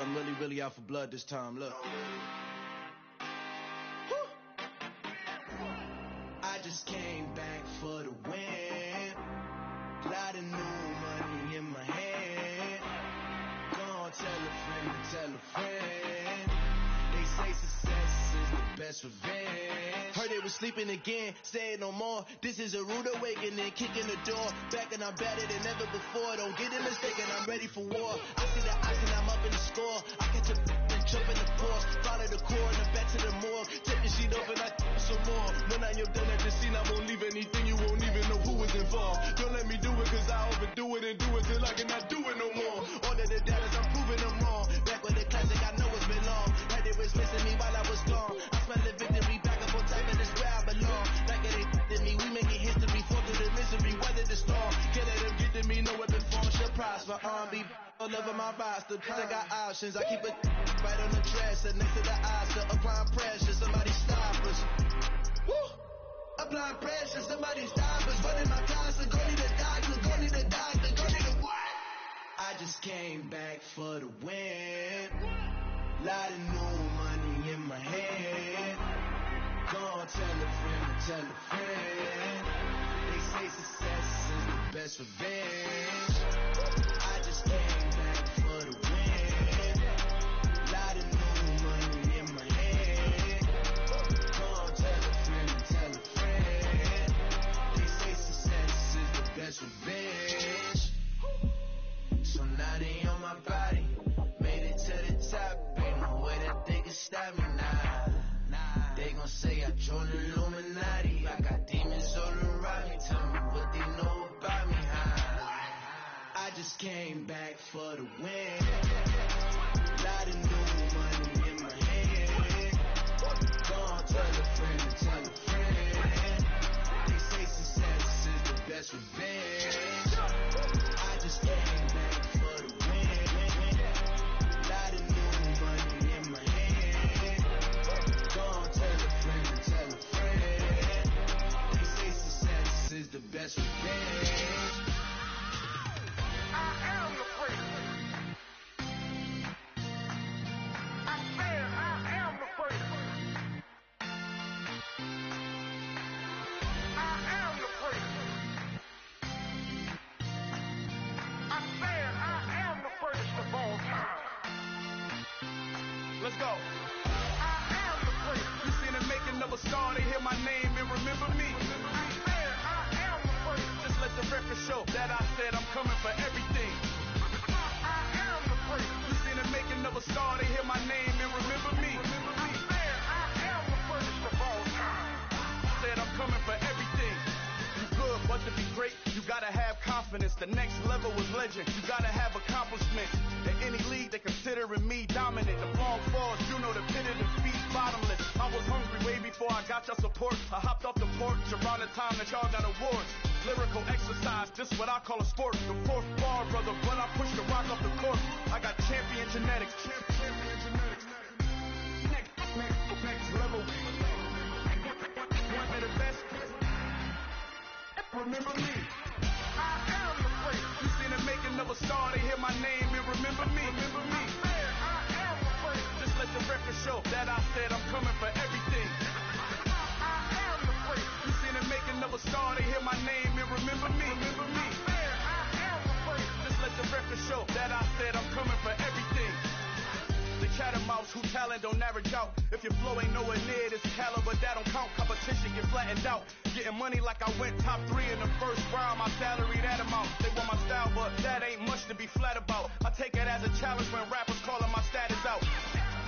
I'm really out for blood this time, look. I just came back for the win. Lot of new money in my hand. friend and tell a friend. They say success is the best revenge. Heard they was sleeping again, say it no more. This is a rude awakening, kicking the door. Back and I'm better than ever before. Don't get it mistaken, I'm ready for war. I see the ice and I'm up in the score. I catch a and jump in the course. Follow the core and the back to the morgue. Take the sheet off and I some more. When I am done at the scene, I won't leave anything. You won't even know who was involved. Don't let me do it cause I overdo it and do it till I cannot do it no more. All of the doubters, I'm proving them wrong. Back with the classic, I know it's been long. Like they was missing me while I was gone. I smell the victory back up on top of this where I belong. Like it ain't to me, we making history. Fall through the misery, weather the storm. Can't let them get to me, no weapon form shall prosper. R&B all over my roster, I got options. I keep it right on the dresser, next to the Oscar. Applying pressure, somebody stop us. Woo! Applying pressure, somebody stop us. Running my closet, go need a doctor, go need a doctor, go need a what? I just came back for the win. Lot of new money in my hand. Gonna tell a friend and tell a friend. They say success is the best revenge. I just came back for the win. Lot of new money in my hand. Gonna tell a friend and tell a friend. They say success is the best revenge. So now they on my body. Made it to the top. Ain't no way that they can stop me now. They gon' say I joined the Illuminati. I got demons all around me. Tell me what they know about me, I just came back for the win. Lot of new money in my hand. Gonna tell a friend and tell a friend. They say success is the best revenge. I just came back for the win. Lot of new money in my hand. Gonna tell a friend and tell a friend. They say success is the best revenge. I am the freak. I said I am the freak. I am the freak. I said I am the first of all time. Let's go. I am the freak. You seen the making of a star, they hear my name and remember me. I said I am the freak. Just let the record show that I said I'm coming for everything. I am the freak. You seen the making of a star, they hear my name and remember me. I said I am the first of all time. Said I'm coming for everything. You good, but to be great, you gotta have confidence. The next level was legend. You gotta have accomplishments. In any league, they considering me dominant. The long falls, you know the pit of defeat, bottomless. I was hungry way before I got your support. I hopped off the porch around the time that y'all got awards. Lyrical exercise, this what I call a sport. The fourth bar, brother, when I push the rock off the court. I got champion genetics. Champion genetics. Next level. One of the best. Remember me. I am the freak. You seen the making of a star, they hear my name and remember me. Remember me. I said I am the freak. Just let the record show that I said I'm coming for everything. I am the freak. You seen the making of a star, they hear my name and remember me. Remember me. I said I am the freak. Just let the record show that I said I'm coming for everything. The catamounts who talent don't average out. If your flow ain't nowhere near this caliber, that don't count. Competition get flattened out. Getting money like I went top 3 in the first round. My salary that amount. They want my style, but that ain't much to be flat about. I take it as a challenge when rappers calling my status out.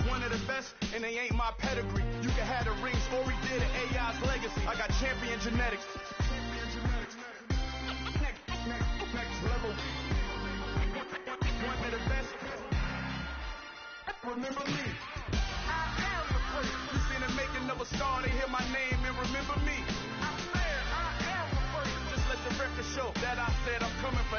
One of the best, and they ain't my pedigree. You can have the rings, or we did it, AI's legacy. I got champion genetics. Next level. One of the best. Remember me. I am the freak. You seen the making of a star, they hear my name and remember me. I said I am the freak. Just let the record show that I said I'm coming for